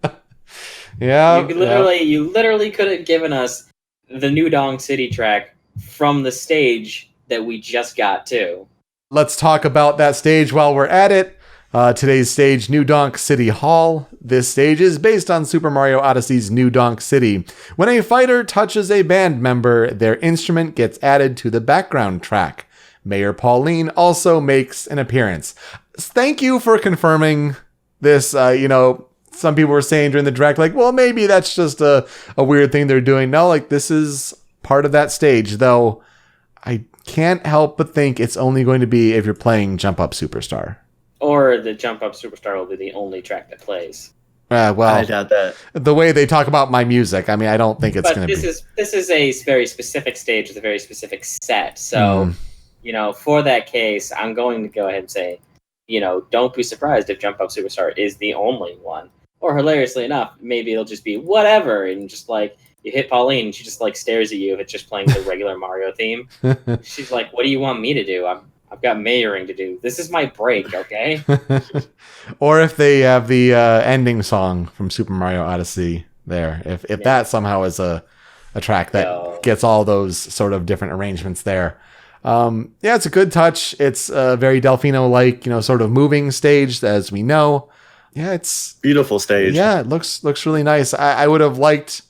Speaker 1: Yeah.
Speaker 2: You literally could have given us the new Donk City track from the stage that we just got to.
Speaker 1: Let's talk about that stage while we're at it. Today's stage, New Donk City Hall. This stage is based on Super Mario Odyssey's New Donk City. When a fighter touches a band member, their instrument gets added to the background track. Mayor Pauline also makes an appearance. Thank you for confirming this. Some people were saying during the direct, like, well, maybe that's just a weird thing they're doing. No, like, this is part of that stage, though I can't help but think it's only going to be if you're playing Jump Up Superstar.
Speaker 2: Or the Jump Up Superstar will be the only track that plays.
Speaker 1: Well,
Speaker 3: I doubt that.
Speaker 1: The way they talk about my music, I mean, I don't think it's going to be.
Speaker 2: This is a very specific stage with a very specific set. So, for that case, I'm going to go ahead and say, don't be surprised if Jump Up Superstar is the only one. Or hilariously enough, maybe it'll just be whatever, and just like you hit Pauline, and she just like stares at you if it's just playing the regular Mario theme. She's like, "What do you want me to do? I've got mayoring to do. This is my break, okay?"
Speaker 1: Or if they have the ending song from Super Mario Odyssey there, if that somehow is a track that gets all those sort of different arrangements there. It's a good touch. It's a very Delfino-like, sort of moving stage, as we know. Yeah, it's
Speaker 3: beautiful stage.
Speaker 1: Yeah, it looks really nice. I would have liked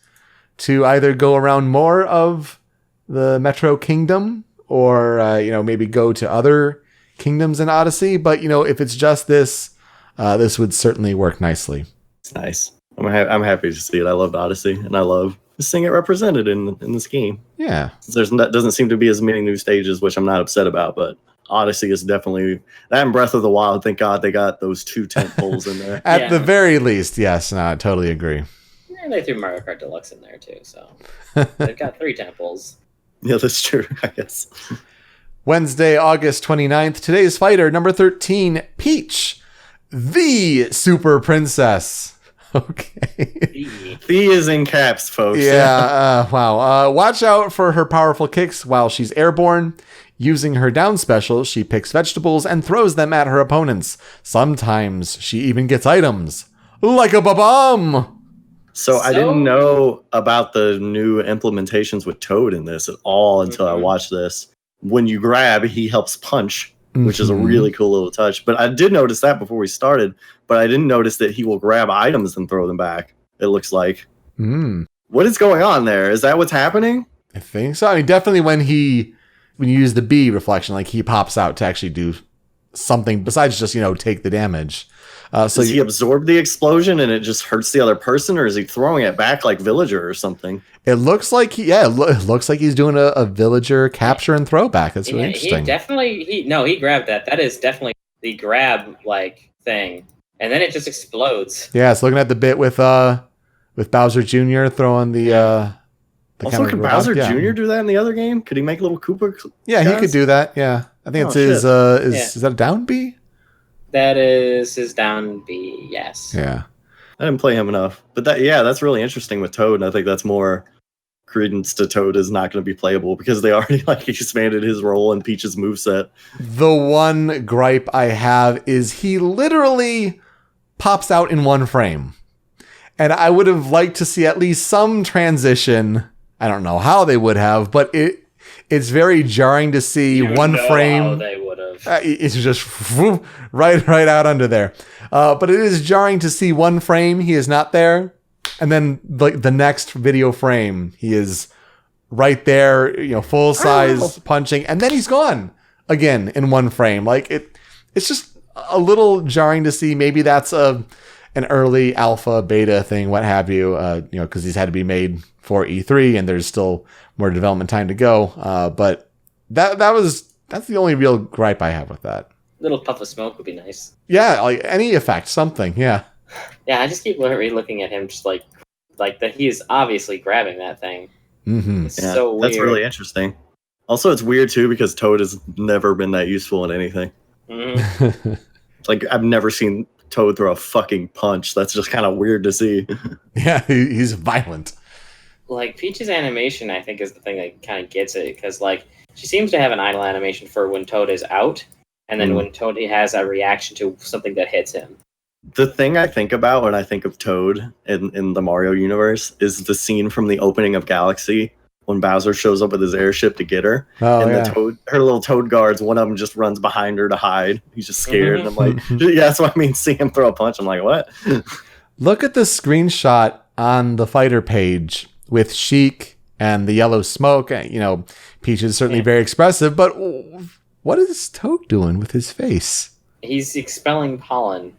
Speaker 1: to either go around more of the Metro Kingdom or maybe go to other kingdoms in Odyssey. But if it's just this, this would certainly work nicely.
Speaker 3: It's nice. I'm happy to see it. I loved Odyssey, and I love seeing it represented in this game.
Speaker 1: Yeah,
Speaker 3: doesn't seem to be as many new stages, which I'm not upset about, but Odyssey is definitely that, and Breath of the Wild. Thank God they got those 2 tent poles in there.
Speaker 1: At the very least, yes. No, I totally agree.
Speaker 2: And they threw Mario Kart Deluxe in there too, so they've got 3 temples.
Speaker 3: Yeah, that's true, I guess.
Speaker 1: Wednesday, August 29th. Today's fighter, number 13, Peach, the Super Princess. Okay.
Speaker 3: The is in caps, folks.
Speaker 1: Yeah, wow. Watch out for her powerful kicks while she's airborne. Using her down special, she picks vegetables and throws them at her opponents. Sometimes she even gets items, like a bomb.
Speaker 3: So I didn't know about the new implementations with Toad in this at all until I watched this. When you grab, he helps punch, which is a really cool little touch. But I did notice that before we started, but I didn't notice that he will grab items and throw them back, it looks like. What is going on there? Is that what's happening?
Speaker 1: I think so. I mean, definitely when you use the B reflection, like he pops out to actually do something besides just, take the damage.
Speaker 3: Does he absorb the explosion and it just hurts the other person, or is he throwing it back like Villager or something?
Speaker 1: It looks like it looks like he's doing a Villager capture and throwback. That's really interesting.
Speaker 2: He grabbed that. That is definitely the grab like thing, and then it just explodes.
Speaker 1: Yeah, it's looking at the bit with Bowser Jr. throwing the.
Speaker 3: Also, could Bowser Jr. do that in the other game? Could he make little Koopa?
Speaker 1: Yeah, he could do that. Yeah, I think is that a down B?
Speaker 2: That is his down B. Yes.
Speaker 1: Yeah.
Speaker 3: I didn't play him enough, but that's really interesting with Toad, and I think that's more credence to Toad is not going to be playable because they already expanded his role in Peach's moveset.
Speaker 1: The one gripe I have is he literally pops out in one frame, and I would have liked to see at least some transition. I don't know how they would have, but it's very jarring to see one frame.
Speaker 2: How they would have.
Speaker 1: It's just right out under there. But it is jarring to see one frame, he is not there. And then the next video frame, he is right there, full size punching. And then he's gone again in one frame. It's just a little jarring to see. Maybe that's an early alpha, beta thing, what have you, because these had to be made for E3 and there's still more development time to go. But that's the only real gripe I have with that.
Speaker 2: Little puff of smoke would be nice.
Speaker 1: Yeah, like any effect, something. Yeah.
Speaker 2: Yeah, I just keep looking at him, just like that. He is obviously grabbing that thing.
Speaker 1: Mm-hmm.
Speaker 2: It's so weird.
Speaker 3: That's really interesting. Also, it's weird too because Toad has never been that useful in anything.
Speaker 2: Mm-hmm.
Speaker 3: Like I've never seen Toad throw a fucking punch. That's just kind of weird to see.
Speaker 1: Yeah, he's violent.
Speaker 2: Like Peach's animation, I think, is the thing that kind of gets it, because like she seems to have an idle animation for when Toad is out, and then when Toad has a reaction to something that hits him.
Speaker 3: The thing I think about when I think of Toad in the Mario universe is the scene from the opening of Galaxy when Bowser shows up with his airship to get her.
Speaker 1: Oh,
Speaker 3: and
Speaker 1: yeah.
Speaker 3: her little Toad guards, one of them just runs behind her to hide. He's just scared. And I'm like, yeah, that's what I mean. See him throw a punch. I'm like, what?
Speaker 1: Look at the screenshot on the fighter page with Sheik and the yellow smoke. You know, Peach is certainly very expressive, but what is Toad doing with his face?
Speaker 2: He's expelling pollen.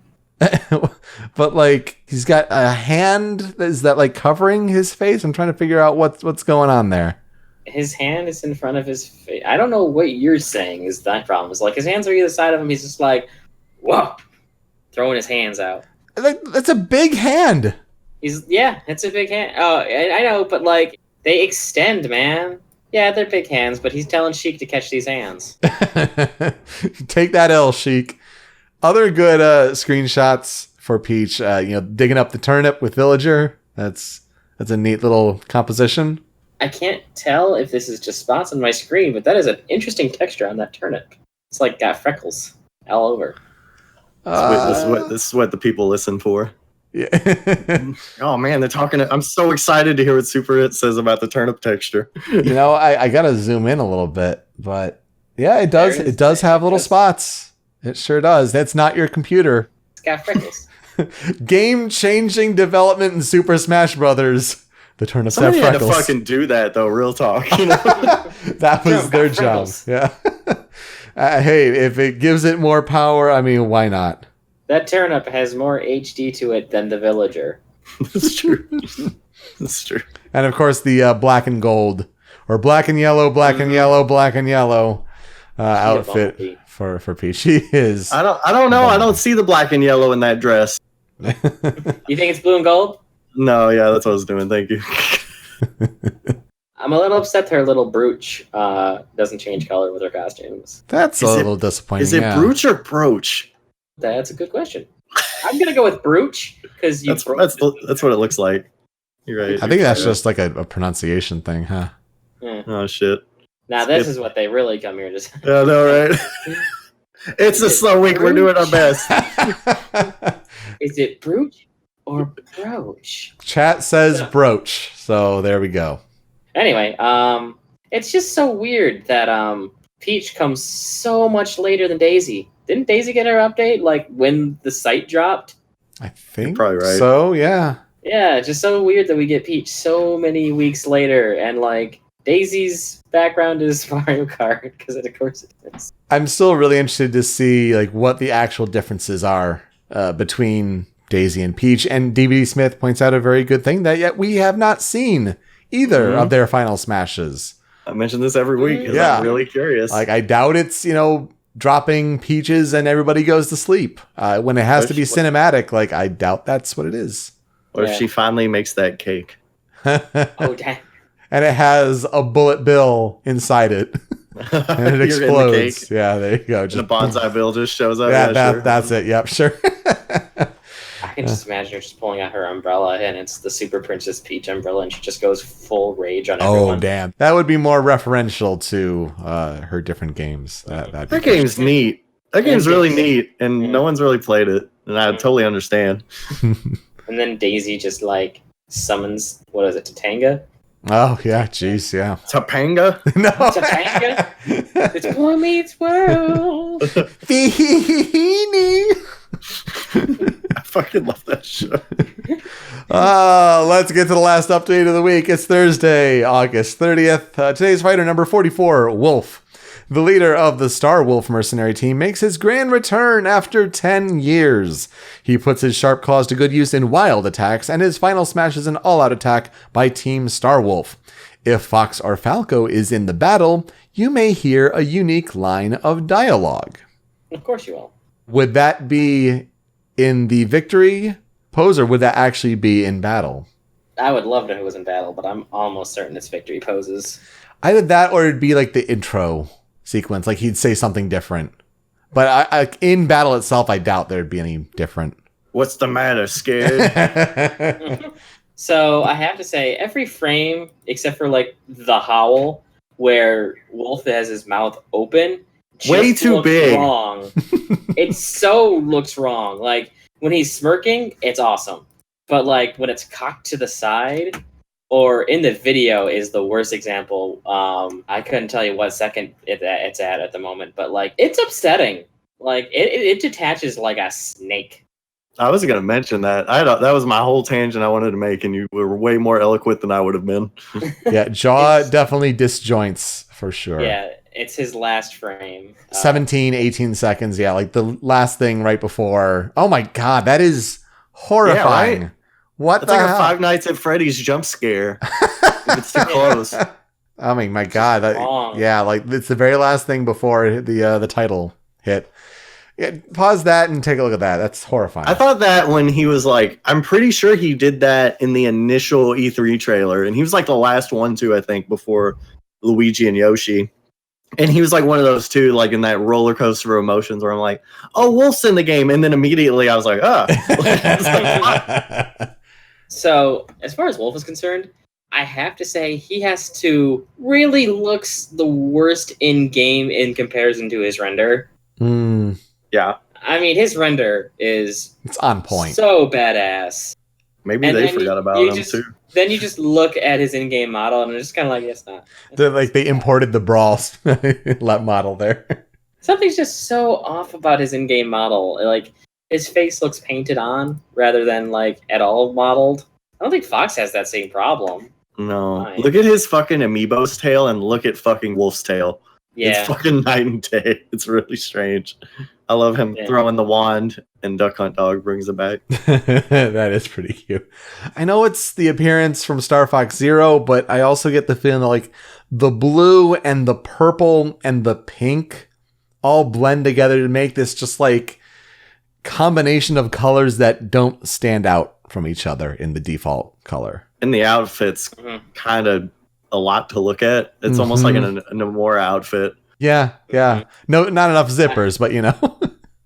Speaker 1: But like he's got a hand is that like covering his face. I'm trying to figure out what's going on there.
Speaker 2: His hand is in front of his face. I don't know what you're saying is that problem. It's like his hands are either side of him. He's just like, whoa, throwing his hands out.
Speaker 1: That's a big hand.
Speaker 2: It's a big hand. Oh, I know, but like they extend, man. Yeah, they're big hands, but he's telling Sheik to catch these hands.
Speaker 1: Take that L, Sheik. Other good screenshots for Peach, digging up the turnip with Villager. That's a neat little composition.
Speaker 2: I can't tell if this is just spots on my screen, but that is an interesting texture on that turnip. It's like got freckles all over.
Speaker 3: This is what the people listen for.
Speaker 1: Yeah.
Speaker 3: Oh man, they're talking. I'm so excited to hear what Super It says about the turnip texture.
Speaker 1: I gotta zoom in a little bit, but yeah, it does. It does have little spots. It sure does. That's not your computer.
Speaker 2: It's got freckles.
Speaker 1: Game-changing development in Super Smash Brothers. The turnips have
Speaker 3: Somebody had
Speaker 1: freckles.
Speaker 3: to fucking do that though. Real talk.
Speaker 1: That was their job. Yeah. Hey, if it gives it more power, I mean, why not?
Speaker 2: That turnip has more HD to it than the Villager.
Speaker 3: That's true. That's true.
Speaker 1: And of course, the black and gold, or black and yellow, black and yellow, black and yellow outfit for Peach. She is.
Speaker 3: I don't know. I don't see the black and yellow in that dress.
Speaker 2: You think it's blue and gold?
Speaker 3: No, yeah, that's what I was doing. Thank you.
Speaker 2: I'm a little upset that her little brooch doesn't change color with her costumes.
Speaker 1: That's a little disappointing.
Speaker 3: Is it brooch or brooch?
Speaker 2: That's a good question. I'm gonna go with brooch because
Speaker 3: that's what it looks like. You're right.
Speaker 1: I think that's just like a pronunciation thing, huh?
Speaker 2: Yeah.
Speaker 3: Oh shit.
Speaker 2: Now this is what they really come here to say.
Speaker 3: Yeah, no, right? It's a slow week. We're doing our best.
Speaker 2: Is it brooch or brooch?
Speaker 1: Chat says brooch, so there we go.
Speaker 2: Anyway, it's just so weird that Peach comes so much later than Daisy. Didn't Daisy get her update like when the site dropped?
Speaker 1: I think
Speaker 3: you're probably right.
Speaker 1: So yeah.
Speaker 2: Yeah, it's just so weird that we get Peach so many weeks later, and like Daisy's background is Mario Kart because of course it is.
Speaker 1: I'm still really interested to see like what the actual differences are between Daisy and Peach. And DVD Smith points out a very good thing that yet we have not seen either of their final smashes.
Speaker 3: I mention this every week because
Speaker 1: Yeah.
Speaker 3: I'm really curious.
Speaker 1: Like I doubt it's dropping peaches and everybody goes to sleep. When it has to be cinematic, like I doubt that's what it is.
Speaker 3: What if she finally makes that cake?
Speaker 2: Oh damn!
Speaker 1: And it has a bullet bill inside it, and it explodes. Yeah, there you go.
Speaker 3: The bonsai bill just shows up.
Speaker 1: Yeah,
Speaker 3: sure.
Speaker 1: that's it. Yep, sure.
Speaker 2: I can just imagine her just pulling out her umbrella, and it's the Super Princess Peach umbrella, and she just goes full rage on everyone.
Speaker 1: Oh damn, that would be more referential to her different games.
Speaker 3: That game's neat. That game's really neat, and no one's really played it, and I totally understand.
Speaker 2: And then Daisy just like summons, what is it, Tatanga?
Speaker 1: Oh yeah, jeez, yeah.
Speaker 3: Topanga?
Speaker 1: No,
Speaker 2: Tatanga? It's Boy Meets World.
Speaker 1: Feeney.
Speaker 3: I fucking love that show.
Speaker 1: Let's get to the last update of the week. It's Thursday, August 30th. Today's fighter number 44, Wolf. The leader of the Star Wolf mercenary team makes his grand return after 10 years. He puts his sharp claws to good use in wild attacks, and his final smash is an all-out attack by Team Star Wolf. If Fox or Falco is in the battle, you may hear a unique line of dialogue.
Speaker 2: Of course you will.
Speaker 1: Would that be in the victory pose, or would that actually be in battle?
Speaker 2: I would love to know who was in battle, but I'm almost certain it's victory poses.
Speaker 1: Either that, or it'd be like the intro sequence. Like he'd say something different. But I in battle itself, I doubt there'd be any different.
Speaker 3: What's the matter, scared?
Speaker 2: So I have to say, every frame except for like the howl, where Wolf has his mouth open, just
Speaker 3: way too
Speaker 2: looks
Speaker 3: big.
Speaker 2: Wrong. It so looks wrong. Like when he's smirking, it's awesome, but like when it's cocked to the side, or in the video is the worst example. I couldn't tell you what second it's at the moment, but like it's upsetting. Like it detaches like a snake.
Speaker 3: I was going to mention that. That was my whole tangent I wanted to make, and you were way more eloquent than I would have been.
Speaker 1: Yeah, jaw definitely disjoints for sure.
Speaker 2: Yeah, it's his last frame.
Speaker 1: 17, 18 seconds. Yeah, like the last thing right before. Oh my God, that is horrifying.
Speaker 3: Yeah, right?
Speaker 1: What
Speaker 3: It's
Speaker 1: the
Speaker 3: like
Speaker 1: hell?
Speaker 3: a Five Nights at Freddy's jump scare. It's too close.
Speaker 1: I mean, my God. Yeah, like it's the very last thing before the title hit. Yeah, pause that and take a look at that. That's horrifying.
Speaker 3: I thought that when he was like, I'm pretty sure he did that in the initial E3 trailer, and he was like the last one too, I think, before Luigi and Yoshi. And he was like one of those two, like in that roller coaster of emotions where I'm like, oh, Wolf's in the game. And then immediately I was like,
Speaker 2: So as far as Wolf is concerned, I have to say he has to really looks the worst in game in comparison to his render.
Speaker 3: Yeah.
Speaker 2: I mean, his render is
Speaker 1: it's on point.
Speaker 2: So badass.
Speaker 3: Maybe
Speaker 2: And
Speaker 3: they
Speaker 2: then
Speaker 3: forgot about him too.
Speaker 2: Then you just look at his in-game model and it's kind of like, it's not.
Speaker 1: They imported the Brawl model there.
Speaker 2: Something's just so off about his in-game model. Like, his face looks painted on rather than, like, at all modeled. I don't think Fox has that same problem.
Speaker 3: No.
Speaker 2: Fine.
Speaker 3: Look at his fucking Amiibo's tail and look at fucking Wolf's tail.
Speaker 2: Yeah.
Speaker 3: It's fucking night and day. It's really strange. I love him throwing the wand and Duck Hunt Dog brings it back.
Speaker 1: That is pretty cute. I know it's the appearance from Star Fox Zero, but I also get the feeling that like the blue and the purple and the pink all blend together to make this just like combination of colors that don't stand out from each other in the default color.
Speaker 3: And the outfit's kind of a lot to look at. It's almost like an Nomura outfit.
Speaker 1: Yeah. No, not enough zippers, but you know.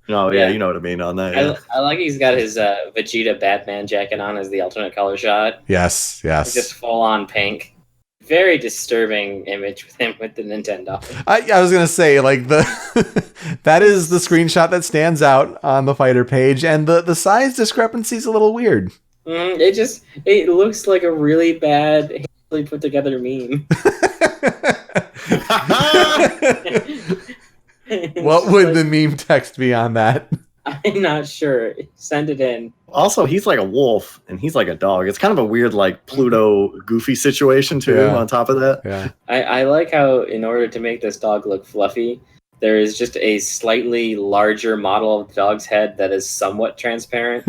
Speaker 3: Oh, yeah, you know what I mean on that. Yeah.
Speaker 2: I like he's got his Vegeta Batman jacket on as the alternate color shot.
Speaker 1: Yes.
Speaker 2: It's just full on pink. Very disturbing image with him with the Nintendo.
Speaker 1: I was gonna say like that is the screenshot that stands out on the fighter page, and the size discrepancy is a little weird.
Speaker 2: It looks like a really bad, hastily put together meme.
Speaker 1: What would the meme text be on that?
Speaker 2: I'm not sure. Send it in.
Speaker 3: Also, he's like a wolf and he's like a dog. It's kind of a weird, like Pluto Goofy situation too.
Speaker 1: Yeah.
Speaker 3: On top of that,
Speaker 1: Yeah,
Speaker 2: I like how in order to make this dog look fluffy, there is just a slightly larger model of the dog's head that is somewhat transparent.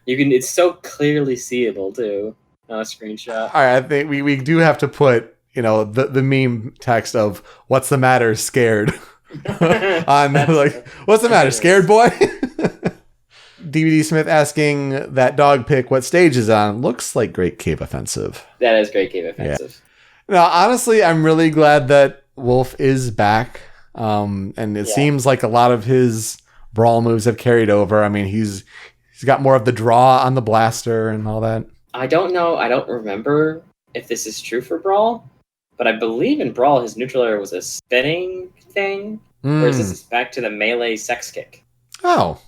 Speaker 2: It's so clearly seeable too on a screenshot.
Speaker 1: All right, I think we do have to put the meme text of "What's the matter, scared?" on like "What's the matter, scared boy?" DVD Smith asking that dog pic what stage is on. Looks like Great Cave Offensive.
Speaker 2: That is Great Cave Offensive.
Speaker 1: Yeah. Now, honestly, I'm really glad that Wolf is back. And it seems like a lot of his brawl moves have carried over. I mean, he's got more of the draw on the blaster and all that.
Speaker 2: I don't know. I don't remember if this is true for Brawl, but I believe in Brawl his neutral air was a spinning thing, whereas this is back to the melee sex kick.
Speaker 1: Oh,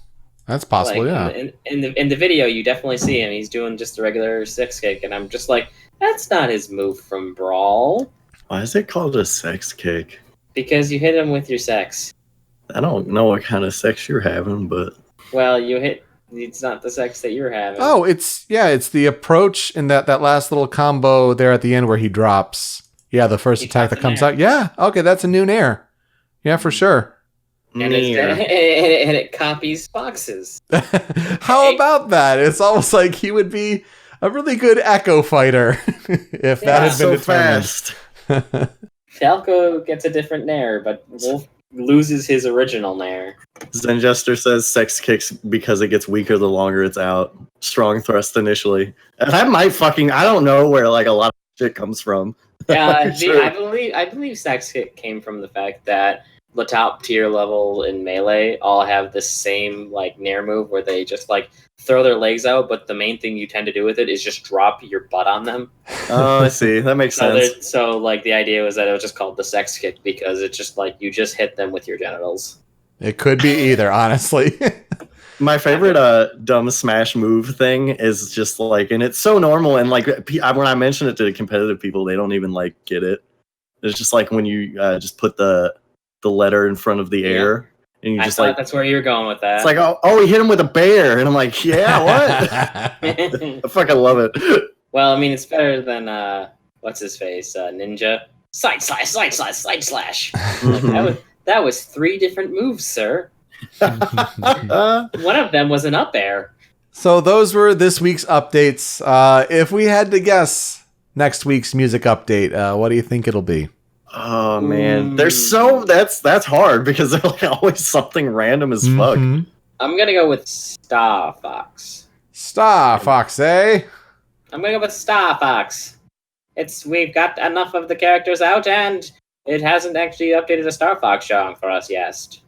Speaker 1: that's possible.
Speaker 2: Like, in the video, you definitely see him. He's doing just the regular sex kick, and I'm just like, that's not his move from Brawl.
Speaker 3: Why is it called a sex kick?
Speaker 2: Because you hit him with your sex.
Speaker 3: I don't know what kind of sex you're having, but
Speaker 2: well, it's not the sex that you're having.
Speaker 1: Oh, it's the approach in that last little combo there at the end where he drops. Yeah, the first attack that comes out. Yeah, okay, that's a new Nair. Yeah, for sure.
Speaker 2: And it copies Fox's.
Speaker 1: How about that? It's almost like he would be a really good Echo fighter if that had been
Speaker 3: so
Speaker 1: determined.
Speaker 3: fast.
Speaker 2: Falco gets a different Nair, but Wolf loses his original nair.
Speaker 3: Zenjester says sex kicks because it gets weaker the longer it's out. Strong thrust initially. And that might I don't know where like a lot of shit comes from.
Speaker 2: Yeah,
Speaker 3: Sure.
Speaker 2: I believe sex kick came from the fact that the top tier level in Melee all have the same like nair move where they just like throw their legs out, but the main thing you tend to do with it is just drop your butt on them.
Speaker 3: Oh, I see. That makes sense.
Speaker 2: So like the idea was that it was just called the sex kick because it's just like you just hit them with your genitals.
Speaker 1: It could be either, honestly.
Speaker 3: My favorite dumb smash move thing is just like, and it's so normal, and like when I mention it to competitive people, they don't even like get it. It's just like when you just put the letter in front of the air, and you just like
Speaker 2: that's where you're going with that.
Speaker 3: It's like oh, he hit him with a bear, and I'm like, yeah, what? I fucking love it.
Speaker 2: Well, I mean, it's better than what's his face, Ninja side slash. Like, that was 3 different moves, sir. One of them was an up air.
Speaker 1: So those were this week's updates. If we had to guess next week's music update, what do you think it'll be?
Speaker 3: Oh man, there's that's hard because there's like always something random as fuck.
Speaker 1: Mm-hmm.
Speaker 2: I'm gonna go with Star Fox.
Speaker 1: Star Fox, eh?
Speaker 2: I'm gonna go with Star Fox. We've got enough of the characters out, and it hasn't actually updated a Star Fox song for us yet.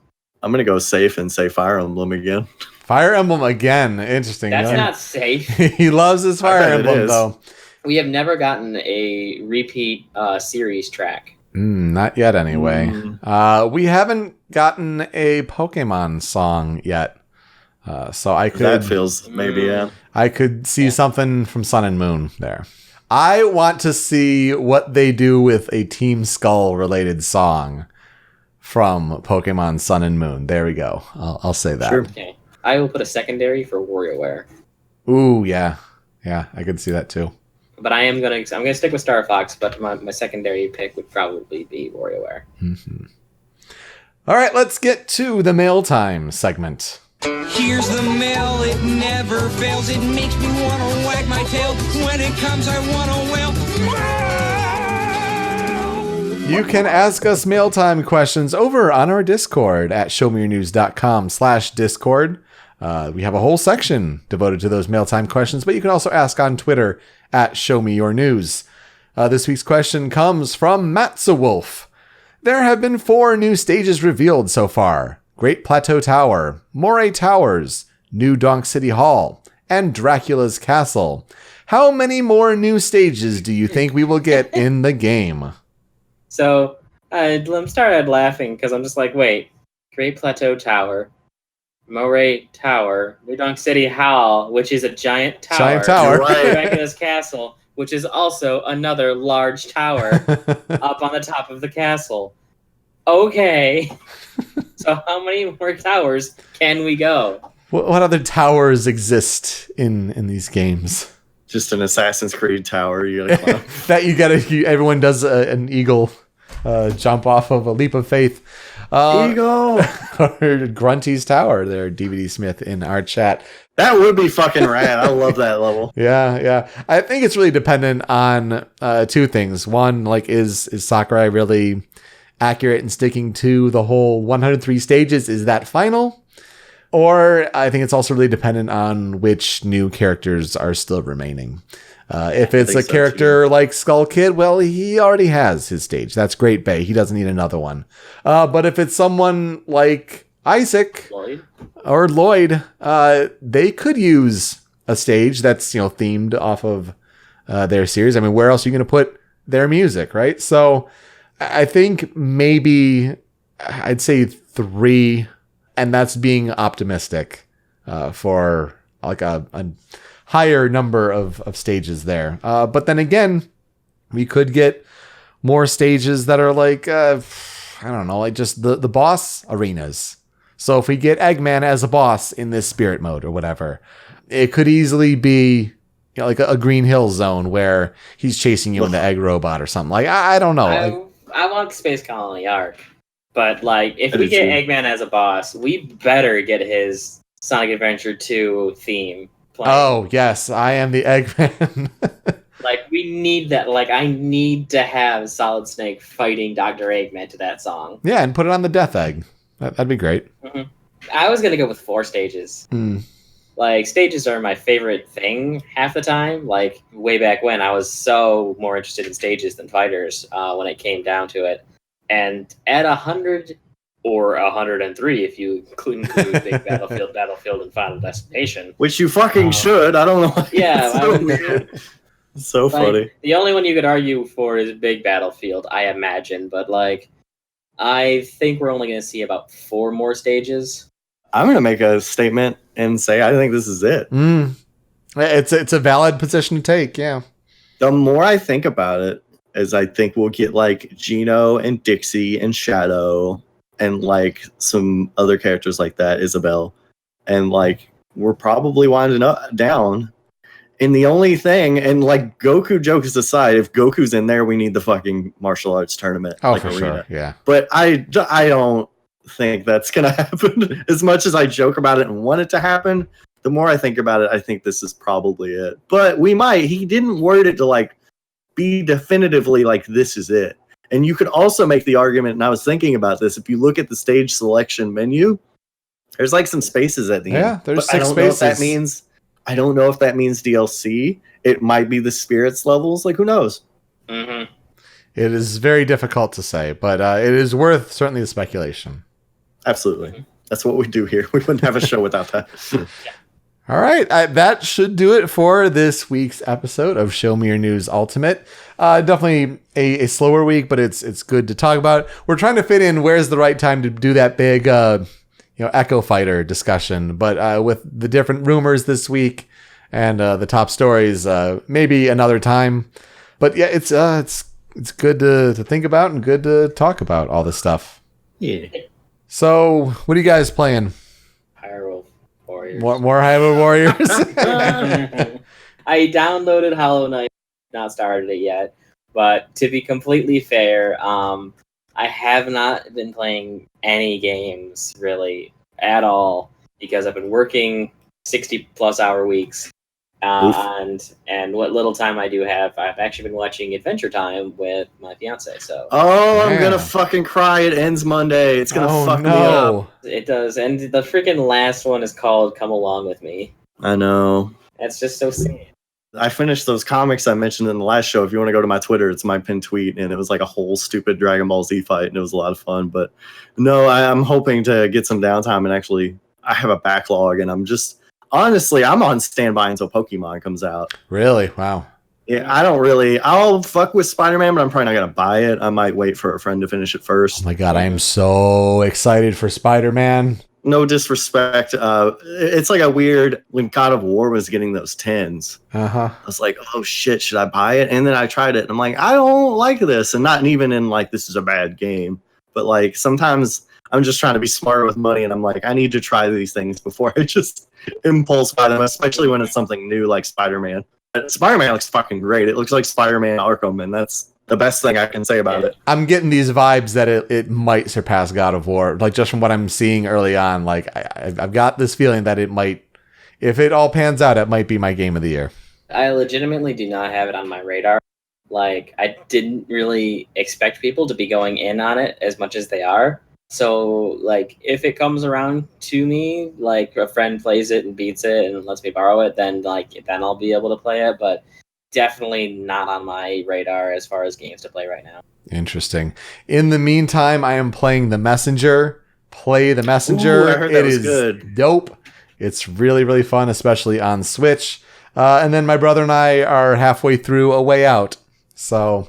Speaker 3: I'm gonna go safe and say Fire Emblem again.
Speaker 1: Fire Emblem again. Interesting.
Speaker 2: That's not safe.
Speaker 1: He loves his Fire Emblem, though.
Speaker 2: We have never gotten a repeat series track.
Speaker 1: Not yet, anyway. We haven't gotten a Pokemon song yet. So I could...
Speaker 3: That feels maybe, yeah.
Speaker 1: I could see something from Sun and Moon there. I want to see what they do with a Team Skull related song from Pokemon Sun and Moon. There we go. I'll say that.
Speaker 3: Sure.
Speaker 2: Okay. I will put a secondary for WarioWare.
Speaker 1: Ooh, yeah. Yeah, I could see that too.
Speaker 2: But I'm gonna stick with Star Fox, but my secondary pick would probably be WarioWare.
Speaker 1: Mm-hmm. All right, let's get to the mail time segment.
Speaker 4: Here's the mail, it never fails. It makes me want to wag my tail. When it comes, I want to wail.
Speaker 1: You can ask us mail time questions over on our Discord at showmeyournews.com/Discord. We have a whole section devoted to those mail time questions, but you can also ask on Twitter at showmeyournews. This week's question comes from Matzewolf. There have been 4 new stages revealed so far. Great Plateau Tower, Moray Towers, New Donk City Hall, and Dracula's Castle. How many more new stages do you think we will get in the game?
Speaker 2: So I started laughing because I'm just like, wait, Great Plateau Tower, Moray Tower, New Donk City Hall, which is a giant tower.
Speaker 1: Giant tower.
Speaker 2: Dracula's Castle, which is also another large tower up on the top of the castle. Okay. So how many more towers can we go?
Speaker 1: What other towers exist in these games?
Speaker 3: Just an Assassin's Creed tower. You gotta climb.
Speaker 1: That everyone does an eagle jump off of a leap of faith.
Speaker 3: Eagle!
Speaker 1: Or Grunty's Tower there, DVD Smith in our chat.
Speaker 3: That would be fucking rad. I love that level.
Speaker 1: Yeah. I think it's really dependent on 2 things. One, like, is Sakurai really accurate in sticking to the whole 103 stages? Is that final? Or I think it's also really dependent on which new characters are still remaining. If it's a character like Skull Kid, well, he already has his stage. That's Great Bay. He doesn't need another one. But if it's someone like Isaac or Lloyd, they could use a stage that's, themed off of their series. I mean, where else are you going to put their music, right? So I think maybe I'd say 3, and that's being optimistic for like a higher number of stages there. But then again, we could get more stages that are like, I don't know, like just the boss arenas. So if we get Eggman as a boss in this spirit mode or whatever, it could easily be like a Green Hill zone where he's chasing you in the egg robot or something. Like, I don't know.
Speaker 2: I want the Space Colony arc. But like, if we get Eggman as a boss, we better get his Sonic Adventure 2 theme playing.
Speaker 1: Oh, yes, I am the Eggman.
Speaker 2: Like, we need that. Like, I need to have Solid Snake fighting Dr. Eggman to that song.
Speaker 1: Yeah, and put it on the Death Egg. That'd be great.
Speaker 2: Mm-hmm. I was going to go with 4 stages. Like, stages are my favorite thing half the time. Like, way back when, I was so more interested in stages than fighters when it came down to it. And at 100 or 103, if you include Big Battlefield, and Final Destination.
Speaker 3: Which you fucking should. I don't know why.
Speaker 2: Yeah.
Speaker 3: So weird. So funny.
Speaker 2: The only one you could argue for is Big Battlefield, I imagine. But, like, I think we're only going to see about 4 more stages.
Speaker 3: I'm going to make a statement and say I think this is it.
Speaker 1: It's a valid position to take, yeah.
Speaker 3: The more I think about it, is I think we'll get, like, Gino and Dixie and Shadow and, like, some other characters like that, Isabel. And, like, we're probably winding down. And the only thing, and, like, Goku jokes aside, if Goku's in there, we need the fucking martial arts tournament.
Speaker 1: Oh,
Speaker 3: like,
Speaker 1: for
Speaker 3: arena.
Speaker 1: sure, yeah.
Speaker 3: But I don't think that's going to happen. As much as I joke about it and want it to happen, the more I think about it, I think this is probably it. But we might. He didn't word it to, like, be definitively like, this is it. And you could also make the argument, and I was thinking about this, if you look at the stage selection menu, there's, like, some spaces at the end.
Speaker 1: Yeah, there's 6
Speaker 3: I don't
Speaker 1: spaces.
Speaker 3: know if that means... I don't know if that means DLC. It might be the spirits levels. Like, who knows?
Speaker 2: Mm-hmm.
Speaker 1: It is very difficult to say, but it is worth certainly the speculation.
Speaker 3: Absolutely. That's what we do here. We wouldn't have a show without that.
Speaker 1: All right. That should do it for this week's episode of Show Me Your News Ultimate. Definitely a slower week, but it's good to talk about. We're trying to fit in where's the right time to do that big... Echo Fighter discussion, but with the different rumors this week and the top stories, maybe another time. But yeah, it's good to think about and good to talk about all this stuff.
Speaker 3: Yeah.
Speaker 1: So, what are you guys playing?
Speaker 2: Hyrule Warriors.
Speaker 1: More Hyrule Warriors?
Speaker 2: I downloaded Hollow Knight, not started it yet. But to be completely fair, I have not been playing any games really at all because I've been working 60+ hour weeks. And what little time I do have, I've actually been watching Adventure Time with my fiance. So
Speaker 3: I'm gonna fucking cry. It ends Monday. It's gonna fuck me up.
Speaker 2: It does, and the freaking last one is called Come Along With Me.
Speaker 3: I know.
Speaker 2: That's just so sad.
Speaker 3: I finished those comics I mentioned in the last show. If you want to go to my Twitter, it's my pinned tweet, and it was like a whole stupid Dragon Ball Z fight, and it was a lot of fun. But no, I'm hoping to get some downtime, and actually, I have a backlog, and I'm on standby until Pokemon comes out.
Speaker 1: Really? Wow.
Speaker 3: Yeah, I'll fuck with Spider-Man, but I'm probably not going to buy it. I might wait for a friend to finish it first.
Speaker 1: Oh my God, I am so excited for Spider-Man.
Speaker 3: No disrespect. It's like a weird, when God of War was getting those 10s. I was like, oh shit, should I buy it? And then I tried it and I'm like, I don't like this. And not even in like, this is a bad game. But like, sometimes I'm just trying to be smarter with money. And I'm like, I need to try these things before I just impulse buy them, especially when it's something new like Spider-Man. But Spider-Man looks fucking great. It looks like Spider-Man Arkham. And that's the best thing I can say about it.
Speaker 1: I'm getting these vibes that it might surpass God of War, like just from what I'm seeing early on. Like I've got this feeling that it might, if it all pans out, it might be my game of the year.
Speaker 2: I legitimately do not have it on my radar. Like, I didn't really expect people to be going in on it as much as they are. So, like, if it comes around to me, like a friend plays it and beats it and lets me borrow it, then I'll be able to play it. But definitely not on my radar as far as games to play right now.
Speaker 1: Interesting. In the meantime, I am playing The Messenger. Play The Messenger.
Speaker 3: Ooh, I heard that was good.
Speaker 1: Dope. It's really, really fun, especially on Switch. And then my brother and I are halfway through A Way Out. So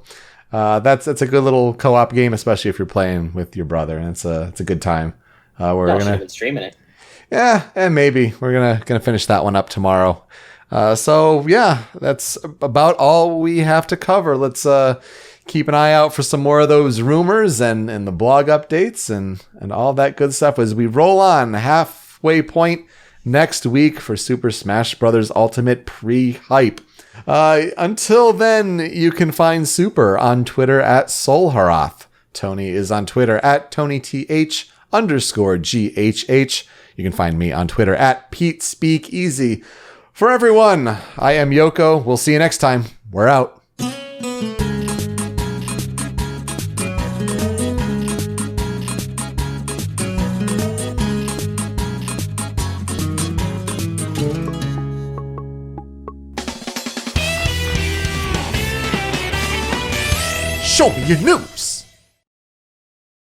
Speaker 1: that's a good little co-op game, especially if you're playing with your brother. And it's a good time. We're gonna
Speaker 2: been streaming it.
Speaker 1: Yeah, and maybe we're gonna finish that one up tomorrow. So yeah, that's about all we have to cover. Let's keep an eye out for some more of those rumors and the blog updates and all that good stuff as we roll on halfway point next week for Super Smash Bros. Ultimate pre-hype. Until then, you can find Super on Twitter at Solharoth. Tony is on Twitter at TonyTH_GHH. You can find me on Twitter at PeteSpeakEasy. For everyone, I am Youko. We'll see you next time. We're out. Show me your news.